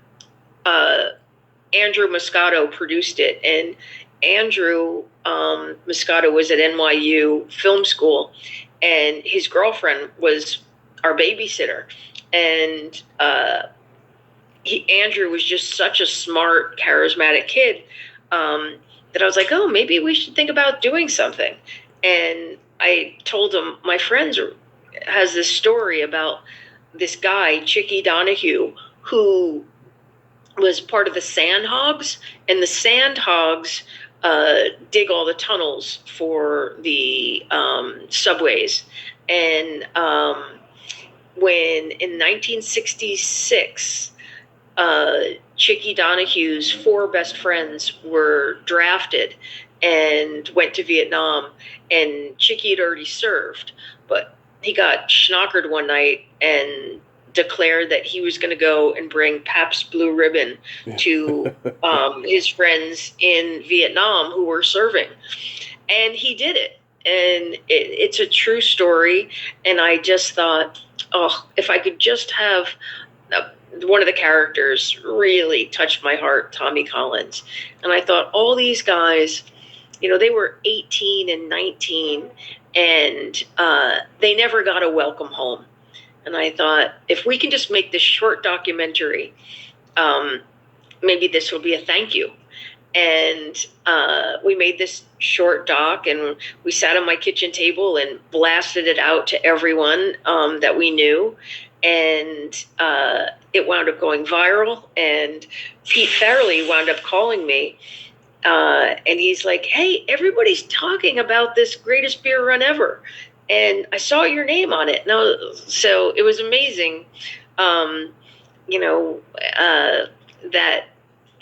[SPEAKER 2] Moscato produced it, and Andrew Moscato was at NYU Film School, and his girlfriend was our babysitter, and Andrew was just such a smart, charismatic kid that I was like, oh, maybe we should think about doing something. And I told him, my friend has this story about this guy, Chicky Donahue, who was part of the Sandhogs, and the Sandhogs dig all the tunnels for the subways. And when in 1966, Chicky Donahue's 4 best friends were drafted and went to Vietnam, and Chicky had already served, but he got schnockered one night and declared that he was going to go and bring Pabst Blue Ribbon to his friends in Vietnam who were serving. And he did it. And it's a true story. And I just thought, oh, if I could just have one of the characters really touched my heart, Tommy Collins. And I thought, all these guys, they were 18 and 19, and they never got a welcome home. And I thought, if we can just make this short documentary, maybe this will be a thank you. And we made this short doc, and we sat on my kitchen table and blasted it out to everyone that we knew. And it wound up going viral. And Pete Farrelly wound up calling me. And he's like, hey, everybody's talking about this greatest beer run ever. And I saw your name on it. So it was amazing, that,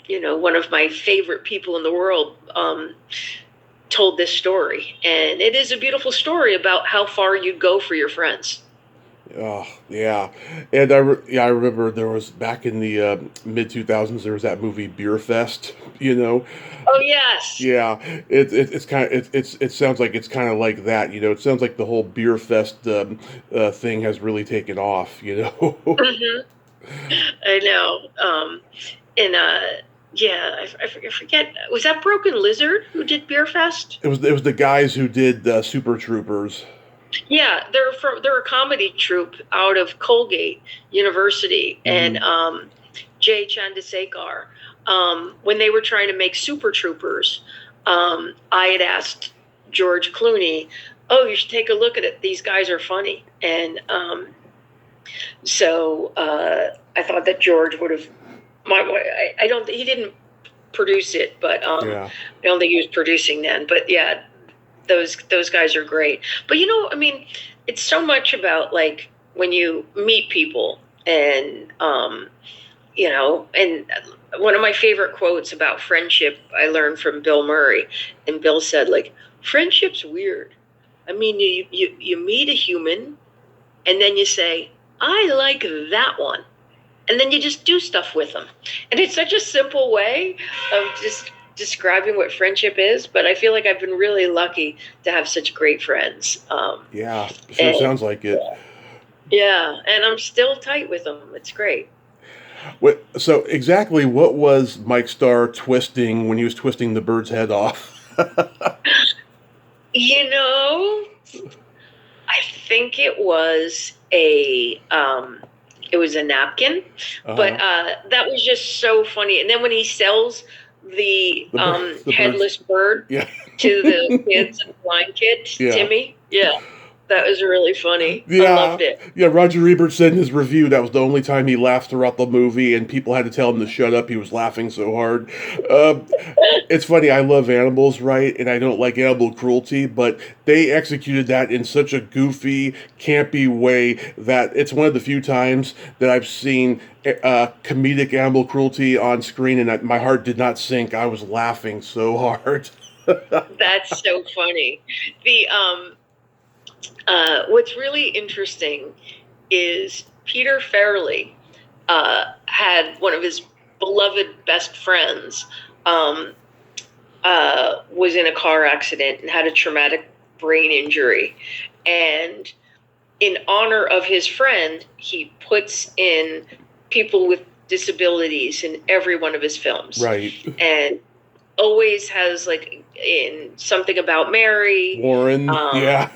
[SPEAKER 2] one of my favorite people in the world told this story. And it is a beautiful story about how far you'd go for your friends.
[SPEAKER 1] Oh, yeah. And I remember there was, back in the mid-2000s, there was that movie Beer Fest,
[SPEAKER 2] Oh, yes.
[SPEAKER 1] Yeah, it's kind of, it sounds like it's kind of like that, It sounds like the whole Beer Fest thing has really taken off,
[SPEAKER 2] Mm-hmm. I know. I forget. Was that Broken Lizard who did Beer Fest?
[SPEAKER 1] It was the guys who did Super Troopers.
[SPEAKER 2] Yeah, they're a comedy troupe out of Colgate University, and Jay Chandrasekhar. When they were trying to make Super Troopers, I had asked George Clooney, "Oh, you should take a look at it. These guys are funny." And so I thought that George would have. He didn't produce it, but I don't think he was producing then. But yeah. Those guys are great. But it's so much about, like, when you meet people, and and one of my favorite quotes about friendship I learned from Bill Murray, and Bill said, like, friendship's weird. I mean, you meet a human, and then you say, I like that one, and then you just do stuff with them, and it's such a simple way of just describing what friendship is, but I feel like I've been really lucky to have such great friends.
[SPEAKER 1] Yeah, sure sounds like it.
[SPEAKER 2] Yeah, and I'm still tight with them. It's great.
[SPEAKER 1] So exactly what was Mike Starr twisting when he was twisting the bird's head off?
[SPEAKER 2] I think it was a napkin, but that was just so funny. And then when he sells the
[SPEAKER 1] the
[SPEAKER 2] headless
[SPEAKER 1] birds.
[SPEAKER 2] bird
[SPEAKER 1] Yeah.
[SPEAKER 2] to the kids and blind kid,
[SPEAKER 1] Yeah.
[SPEAKER 2] Timmy. Yeah, that was really funny. I
[SPEAKER 1] Yeah,
[SPEAKER 2] loved it.
[SPEAKER 1] yeah. Roger Ebert said in his review that was the only time he laughed throughout the movie, and people had to tell him to shut up. He was laughing so hard. Uh, it's funny. I love animals, right? And I don't like animal cruelty, but they executed that in such a goofy, campy way that it's one of the few times that I've seen comedic animal cruelty on screen, and my heart did not sink. I was laughing so hard.
[SPEAKER 2] That's so funny. The what's really interesting is Peter Farrelly had one of his beloved best friends was in a car accident and had a traumatic brain injury. And in honor of his friend, he puts in people with disabilities in every one of his films.
[SPEAKER 1] Right.
[SPEAKER 2] And always has, like, in Something About Mary.
[SPEAKER 1] Warren. Yeah.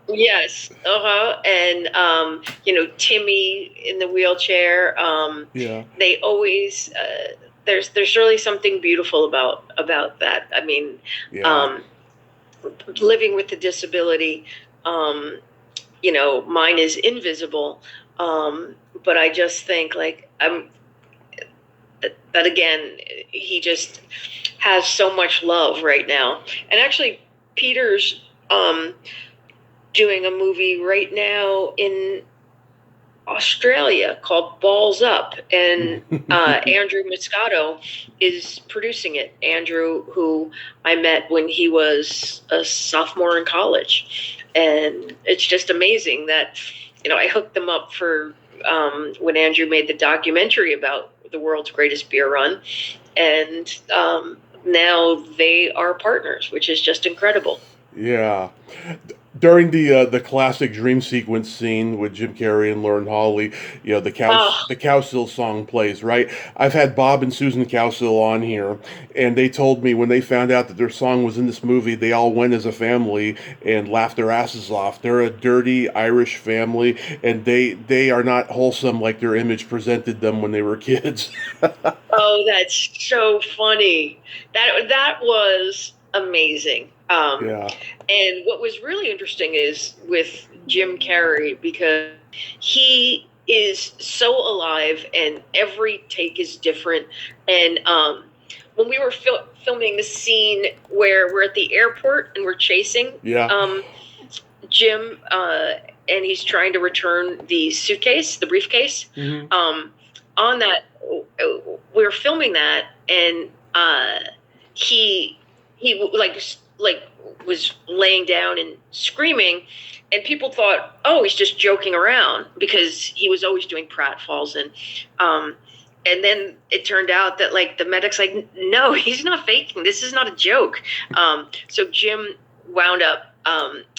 [SPEAKER 2] Yes. And Timmy in the wheelchair.
[SPEAKER 1] Yeah.
[SPEAKER 2] They always there's really something beautiful about that. I mean,
[SPEAKER 1] Yeah.
[SPEAKER 2] living with the disability. Mine is invisible. But I just think, like, that again, he just has so much love right now. And actually, Peter's doing a movie right now in Australia called Balls Up, and Andrew Moscato is producing it. Andrew, who I met when he was a sophomore in college, and it's just amazing that I hooked them up for when Andrew made the documentary about the world's greatest beer run, and now they are partners, which is just incredible.
[SPEAKER 1] Yeah. During the classic dream sequence scene with Jim Carrey and Lauren Holly, the Cowsill song plays, right? I've had Bob and Susan Cowsill on here, and they told me when they found out that their song was in this movie, they all went as a family and laughed their asses off. They're a dirty Irish family, and they are not wholesome like their image presented them when they were kids.
[SPEAKER 2] Oh, that's so funny. That was amazing.
[SPEAKER 1] Yeah.
[SPEAKER 2] And what was really interesting is with Jim Carrey, because he is so alive and every take is different. And when we were filming the scene where we're at the airport and we're chasing Jim, and he's trying to return the suitcase, the briefcase, on that, we were filming that, and he like was laying down and screaming, and people thought, oh, he's just joking around, because he was always doing pratfalls, and then it turned out that, like, the medic's like, no, he's not faking. This is not a joke. So Jim wound up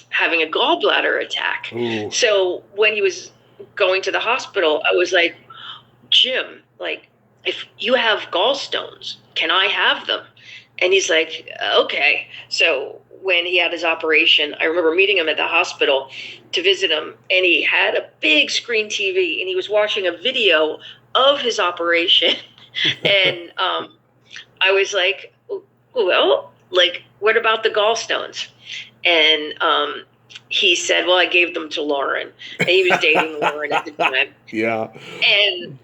[SPEAKER 2] having a gallbladder attack.
[SPEAKER 1] Ooh.
[SPEAKER 2] So when he was going to the hospital, I was like, Jim, like, if you have gallstones, can I have them? And he's like, okay. So when he had his operation, I remember meeting him at the hospital to visit him, and he had a big screen TV, and he was watching a video of his operation. And I was like, well, like, what about the gallstones? And he said, well, I gave them to Lauren. And he was dating Lauren at the time.
[SPEAKER 1] Yeah.
[SPEAKER 2] And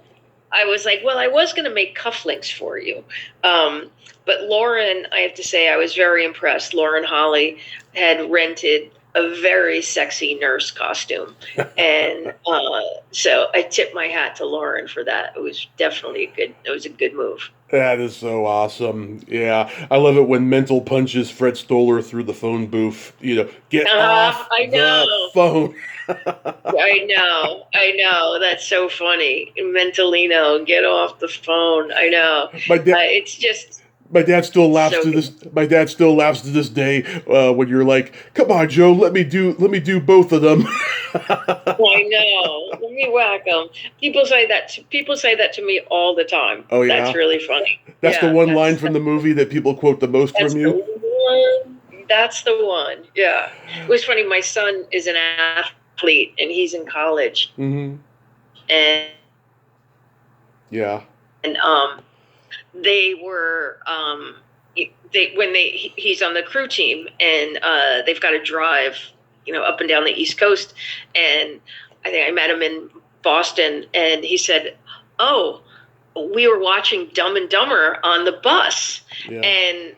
[SPEAKER 2] I was like, well, I was going to make cufflinks for you. But Lauren, I have to say, I was very impressed. Lauren Holly had rented a very sexy nurse costume. And so I tip my hat to Lauren for that. It was definitely a good move.
[SPEAKER 1] That is so awesome. Yeah. I love it when Mental punches Fred Stoller through the phone booth. Get off the phone.
[SPEAKER 2] I know. That's so funny. Mentalino, get off the phone. I know. It's just...
[SPEAKER 1] My dad still laughs My dad still laughs to this day when you're like, "Come on, Joe, let me do both of them."
[SPEAKER 2] I know. Let me whack them. People say that to me all the time.
[SPEAKER 1] Oh yeah,
[SPEAKER 2] that's really funny.
[SPEAKER 1] That's the one line from the movie that people quote the most from you.
[SPEAKER 2] That's the one. Yeah, it was funny. My son is an athlete, and he's in college.
[SPEAKER 1] Mm-hmm.
[SPEAKER 2] And
[SPEAKER 1] yeah.
[SPEAKER 2] And they were he's on the crew team, and they've got to drive, up and down the East Coast, and I think I met him in Boston, and he said, "Oh, we were watching Dumb and Dumber on the bus," and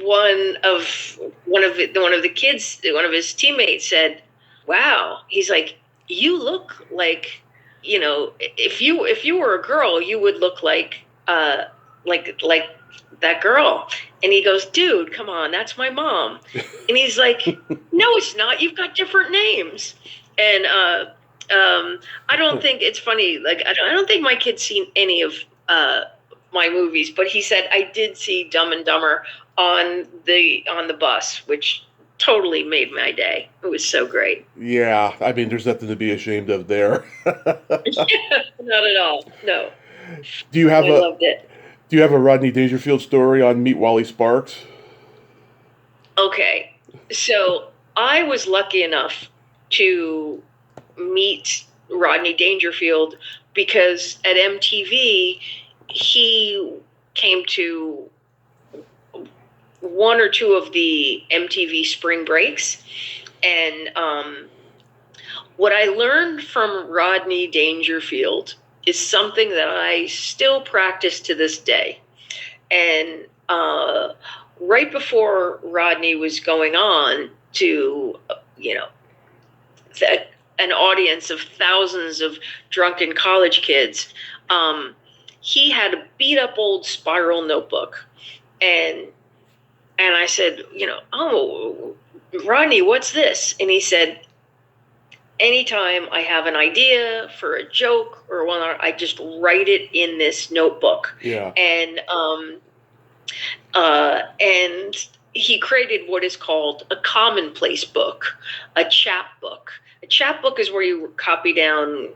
[SPEAKER 2] one of the kids, one of his teammates said, "Wow," he's like, "You look like, if you were a girl, you would look like that girl." And he goes, "Dude, come on, that's my mom." And he's like, "No, it's not. You've got different names." And I don't think it's funny. Like, I don't think my kid's seen any of my movies, but he said I did see Dumb and Dumber on the bus, which totally made my day. It was so great.
[SPEAKER 1] Yeah, I mean, there's nothing to be ashamed of there.
[SPEAKER 2] Not at all. No.
[SPEAKER 1] I
[SPEAKER 2] loved it.
[SPEAKER 1] Do you have a Rodney Dangerfield story on Meet Wally Sparks?
[SPEAKER 2] Okay, so I was lucky enough to meet Rodney Dangerfield because at MTV, he came to one or two of the MTV spring breaks. And what I learned from Rodney Dangerfield is something that I still practice to this day. And right before Rodney was going on to, an audience of thousands of drunken college kids, he had a beat up old spiral notebook. And I said, "Oh, Rodney, what's this?" And he said, "Anytime I have an idea for a joke or one, I just write it in this notebook."
[SPEAKER 1] Yeah.
[SPEAKER 2] And he created what is called a commonplace book, a chapbook. A chapbook is where you copy down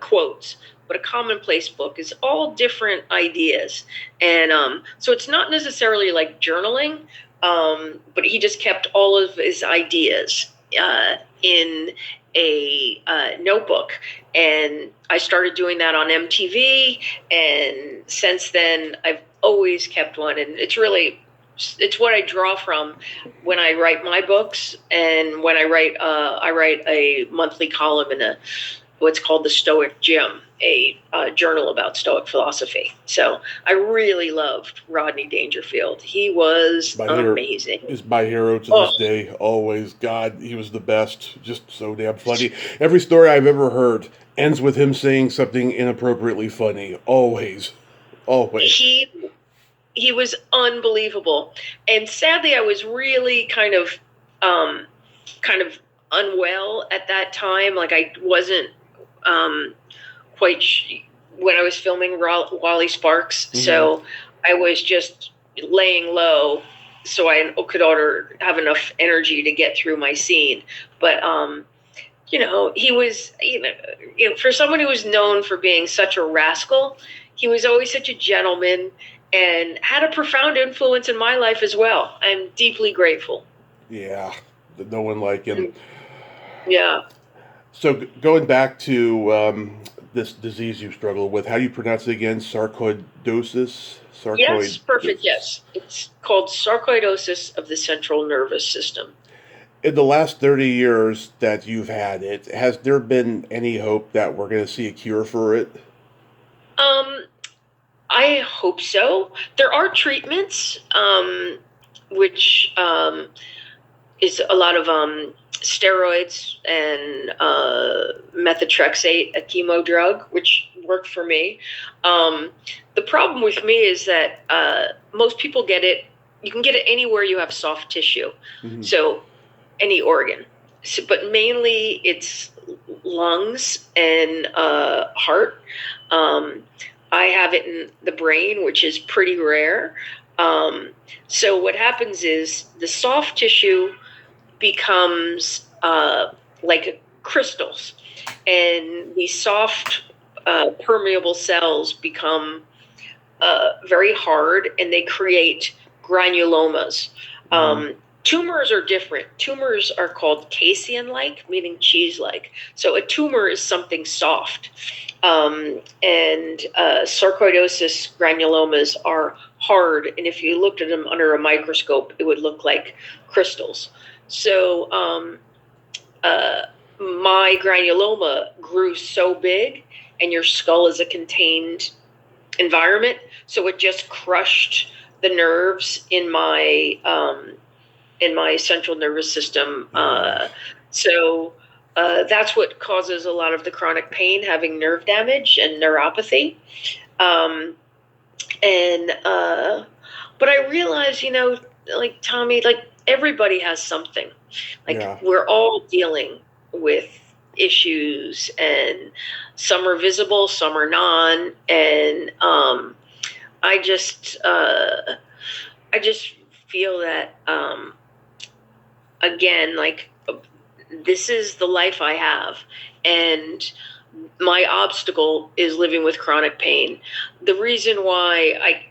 [SPEAKER 2] quotes, but a commonplace book is all different ideas. And so it's not necessarily like journaling, but he just kept all of his ideas in a notebook. And I started doing that on MTV, and since then I've always kept one, and it's what I draw from when I write my books, and when I write a monthly column in what's called the Stoic Gym, a journal about Stoic philosophy. So I really loved Rodney Dangerfield. He was amazing.
[SPEAKER 1] Is my hero to this day. Always. God, he was the best. Just so damn funny. Every story I've ever heard ends with him saying something inappropriately funny. Always.
[SPEAKER 2] He was unbelievable. And sadly, I was really kind of unwell at that time. Like, I wasn't when I was filming Wally Sparks. Mm-hmm. So I was just laying low so I could have enough energy to get through my scene. But, he was, for someone who was known for being such a rascal, he was always such a gentleman and had a profound influence in my life as well. I'm deeply grateful.
[SPEAKER 1] Yeah, no one like him.
[SPEAKER 2] Yeah.
[SPEAKER 1] So going back to this disease you struggle with, how do you pronounce it again? Sarcoidosis?
[SPEAKER 2] Yes, perfect, yes. It's called sarcoidosis of the central nervous system.
[SPEAKER 1] In the last 30 years that you've had it, has there been any hope that we're going to see a cure for it?
[SPEAKER 2] I hope so. There are treatments, which is a lot of steroids and methotrexate, a chemo drug, which worked for me. The problem with me is that most people get it. You can get it anywhere you have soft tissue, mm-hmm. So any organ. So, but mainly it's lungs and heart. I have it in the brain, which is pretty rare. So what happens is the soft tissue becomes like crystals, and these soft permeable cells become very hard, and they create granulomas. tumors are different. Tumors are called casein-like, meaning cheese-like. So a tumor is something soft. And sarcoidosis granulomas are hard. And if you looked at them under a microscope, it would look like crystals. So my granuloma grew so big, and your skull is a contained environment. So it just crushed the nerves in my central nervous system. So that's what causes a lot of the chronic pain, having nerve damage and neuropathy. But I realize, like Tommy, like everybody has something. Like we're all dealing with issues, and some are visible, some are non. And I just feel that again, like this is the life I have, and my obstacle is living with chronic pain. The reason why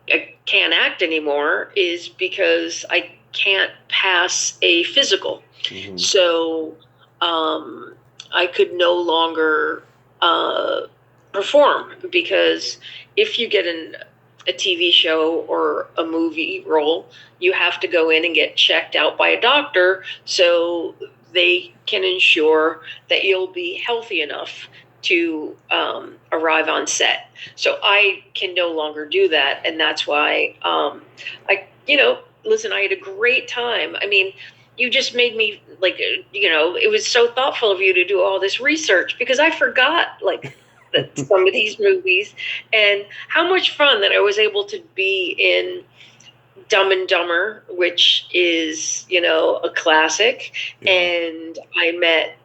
[SPEAKER 2] I can't act anymore is because I can't pass a physical. Mm-hmm. So I could no longer perform, because if you get a TV show or a movie role, you have to go in and get checked out by a doctor so they can ensure that you'll be healthy enough to arrive on set. So I can no longer do that, and that's why listen, I had a great time. I mean, you just made me it was so thoughtful of you to do all this research, because I forgot some of these movies, and how much fun that I was able to be in Dumb and Dumber, which is, a classic. Yeah. And I met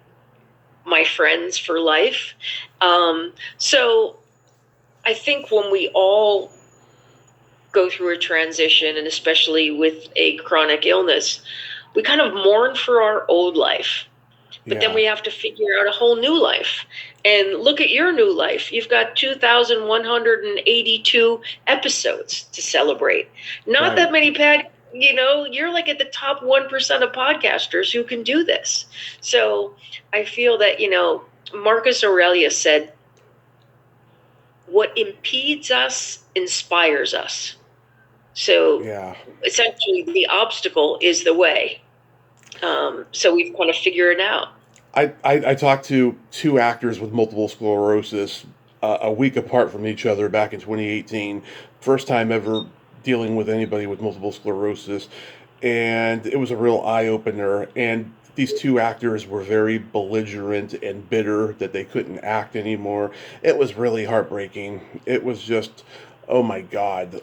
[SPEAKER 2] my friends for life. So I think when we all go through a transition, and especially with a chronic illness, we kind of mourn for our old life. But then we have to figure out a whole new life. And look at your new life. You've got 2,182 episodes to celebrate. Not that many, you're like at the top 1% of podcasters who can do this. So I feel that, Marcus Aurelius said, what impedes us inspires us. So essentially the obstacle is the way. So we've kind of figured it out.
[SPEAKER 1] I talked to two actors with multiple sclerosis a week apart from each other back in 2018. First time ever dealing with anybody with multiple sclerosis. And it was a real eye-opener. And these two actors were very belligerent and bitter that they couldn't act anymore. It was really heartbreaking. It was just, oh my God,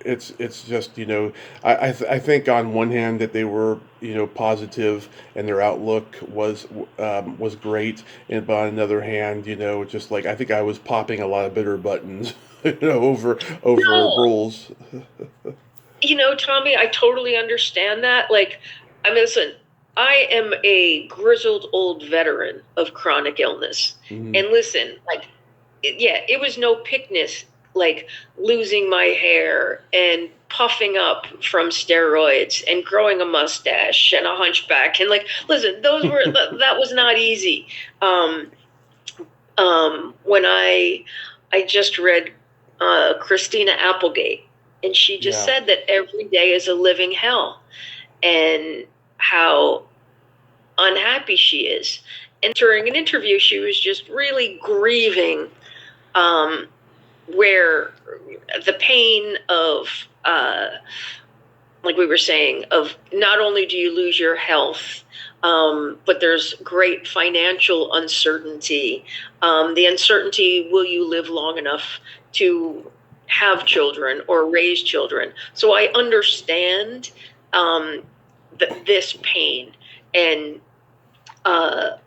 [SPEAKER 1] it's just, I think on one hand that they were, positive and their outlook was great. And by another hand, just like, I think I was popping a lot of bitter buttons, over roles.
[SPEAKER 2] Tommy, I totally understand that. Listen, I am a grizzled old veteran of chronic illness. Mm-hmm. And listen, it was no picnic, losing my hair and puffing up from steroids and growing a mustache and a hunchback. And listen, those were, that was not easy. When I just read Christina Applegate, and she just said that every day is a living hell, and how unhappy she is. And during an interview, she was just really grieving where the pain of, like we were saying, of not only do you lose your health, but there's great financial uncertainty. The uncertainty, will you live long enough to have children or raise children? So I understand this pain, and I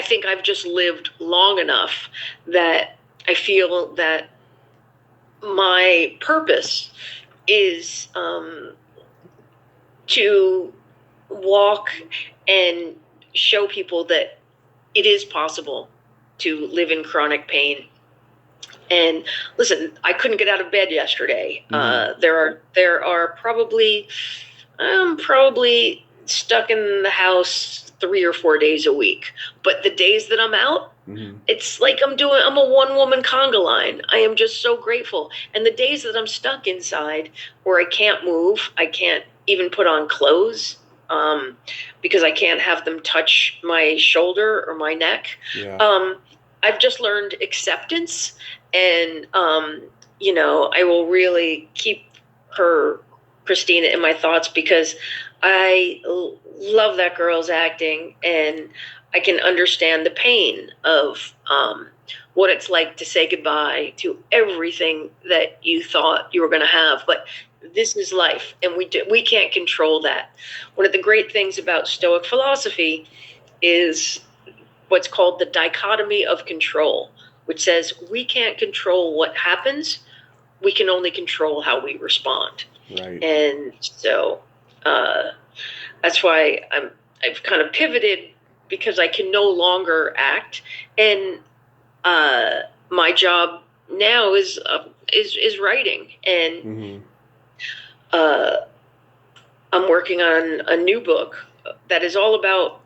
[SPEAKER 2] think I've just lived long enough that I feel that my purpose is to walk and show people that it is possible to live in chronic pain And listen, I couldn't get out of bed yesterday.
[SPEAKER 1] Mm-hmm.
[SPEAKER 2] There are probably I'm probably stuck in the house 3 or 4 days a week. But the days that I'm out,
[SPEAKER 1] Mm-hmm.
[SPEAKER 2] it's like I'm a one woman conga line. I am just so grateful. And the days that I'm stuck inside where I can't move, I can't even put on clothes because I can't have them touch my shoulder or my neck.
[SPEAKER 1] Yeah.
[SPEAKER 2] I've just learned acceptance, and I will really keep Christina in my thoughts because I love that girl's acting, and I can understand the pain of what it's like to say goodbye to everything that you thought you were going to have. But this is life, and we can't control that. One of the great things about Stoic philosophy is what's called the dichotomy of control, which says we can't control what happens, we can only control how we respond.
[SPEAKER 1] Right.
[SPEAKER 2] And so that's why I've kind of pivoted, because I can no longer act, and my job now is writing, and I'm working on a new book that is all about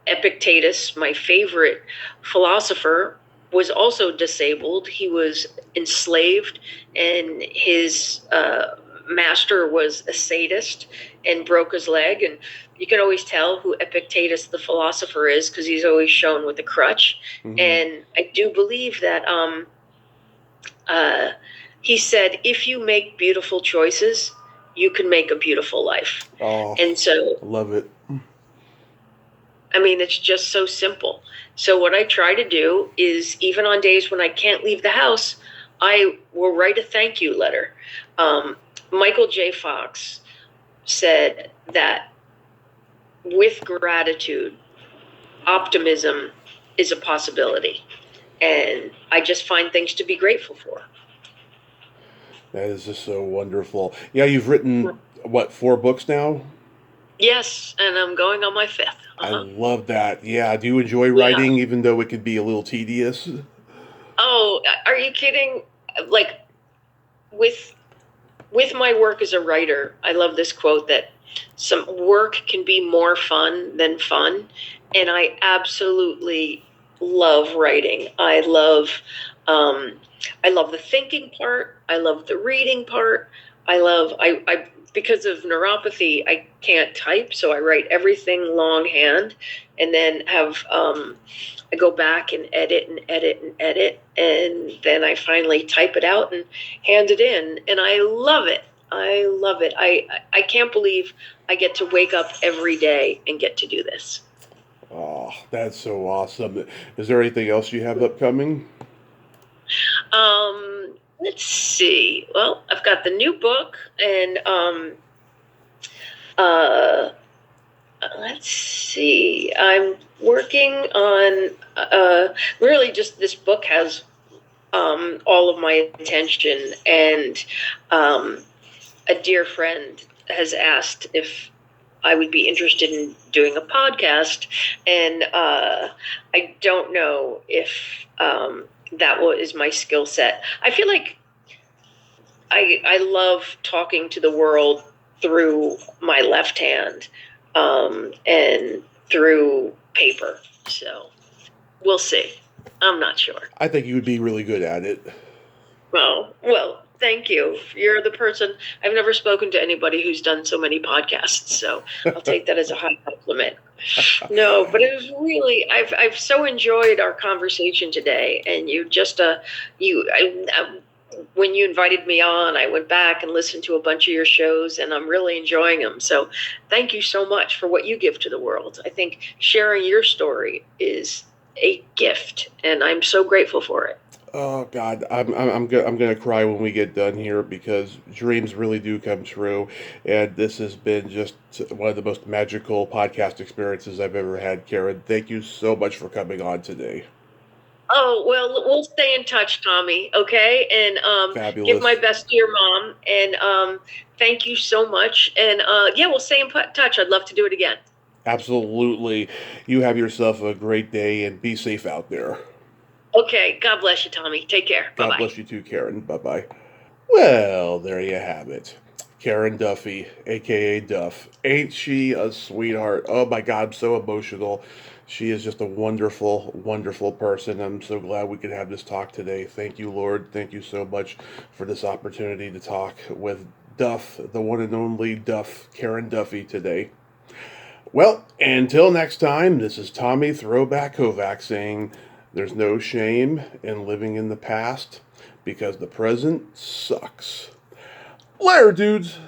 [SPEAKER 2] Epictetus, my favorite philosopher, was also disabled. He was enslaved, and his master was a sadist and broke his leg. And you can always tell who Epictetus, the philosopher, is because he's always shown with a crutch. Mm-hmm. And I do believe that he said, if you make beautiful choices, you can make a beautiful life.
[SPEAKER 1] Oh,
[SPEAKER 2] and so
[SPEAKER 1] love it.
[SPEAKER 2] I mean, it's just so simple. So what I try to do is, even on days when I can't leave the house, I will write a thank you letter. Michael J. Fox said that with gratitude, optimism is a possibility. And I just find things to be grateful for.
[SPEAKER 1] That is just so wonderful. Yeah, you've written, 4 books now?
[SPEAKER 2] Yes, and I'm going on my 5th.
[SPEAKER 1] I love that. Yeah, do you enjoy writing, even though it could be a little tedious?
[SPEAKER 2] Oh, are you kidding? Like, with my work as a writer, I love this quote that some work can be more fun than fun, and I absolutely love writing. I love the thinking part. I love the reading part. I because of neuropathy, I can't type, so I write everything longhand, and then I go back and edit and edit and edit, and then I finally type it out and hand it in, and I love it. I love it. I can't believe I get to wake up every day and get to do this.
[SPEAKER 1] Oh, that's so awesome. Is there anything else you have upcoming?
[SPEAKER 2] Let's see. Well, I've got the new book, and let's see. I'm working on really just this book has all of my attention, and a dear friend has asked if I would be interested in doing a podcast, and I don't know if that is my skill set. I feel like I love talking to the world through my left hand and through paper. So we'll see. I'm not sure.
[SPEAKER 1] I think you would be really good at it.
[SPEAKER 2] Well, thank you. You're the person. I've never spoken to anybody who's done so many podcasts, so I'll take that as a high compliment. No, but it was really, I've so enjoyed our conversation today, and you just when you invited me on, I went back and listened to a bunch of your shows, and I'm really enjoying them. So thank you so much for what you give to the world. I think sharing your story is a gift, and I'm so grateful for it.
[SPEAKER 1] Oh God, I'm gonna cry when we get done here, because dreams really do come true, and this has been just one of the most magical podcast experiences I've ever had, Karen. Thank you so much for coming on today.
[SPEAKER 2] Oh, well, we'll stay in touch, Tommy, okay? And
[SPEAKER 1] Fabulous.
[SPEAKER 2] Give my best to your mom, and thank you so much. And yeah, we'll stay in touch. I'd love to do it again.
[SPEAKER 1] Absolutely. You have yourself a great day, and be safe out there.
[SPEAKER 2] Okay. God bless you, Tommy. Take care.
[SPEAKER 1] God
[SPEAKER 2] Bye-bye.
[SPEAKER 1] bless you too, Karen. Bye-bye. Well, there you have it. Karen Duffy, aka Duff. Ain't she a sweetheart? Oh my God, I'm so emotional. She is just a wonderful, wonderful person. I'm so glad we could have this talk today. Thank you, Lord. Thank you so much for this opportunity to talk with Duff, the one and only Duff, Karen Duffy today. Well, until next time, this is Tommy Throwback Kovac saying there's no shame in living in the past because the present sucks. Later, dudes.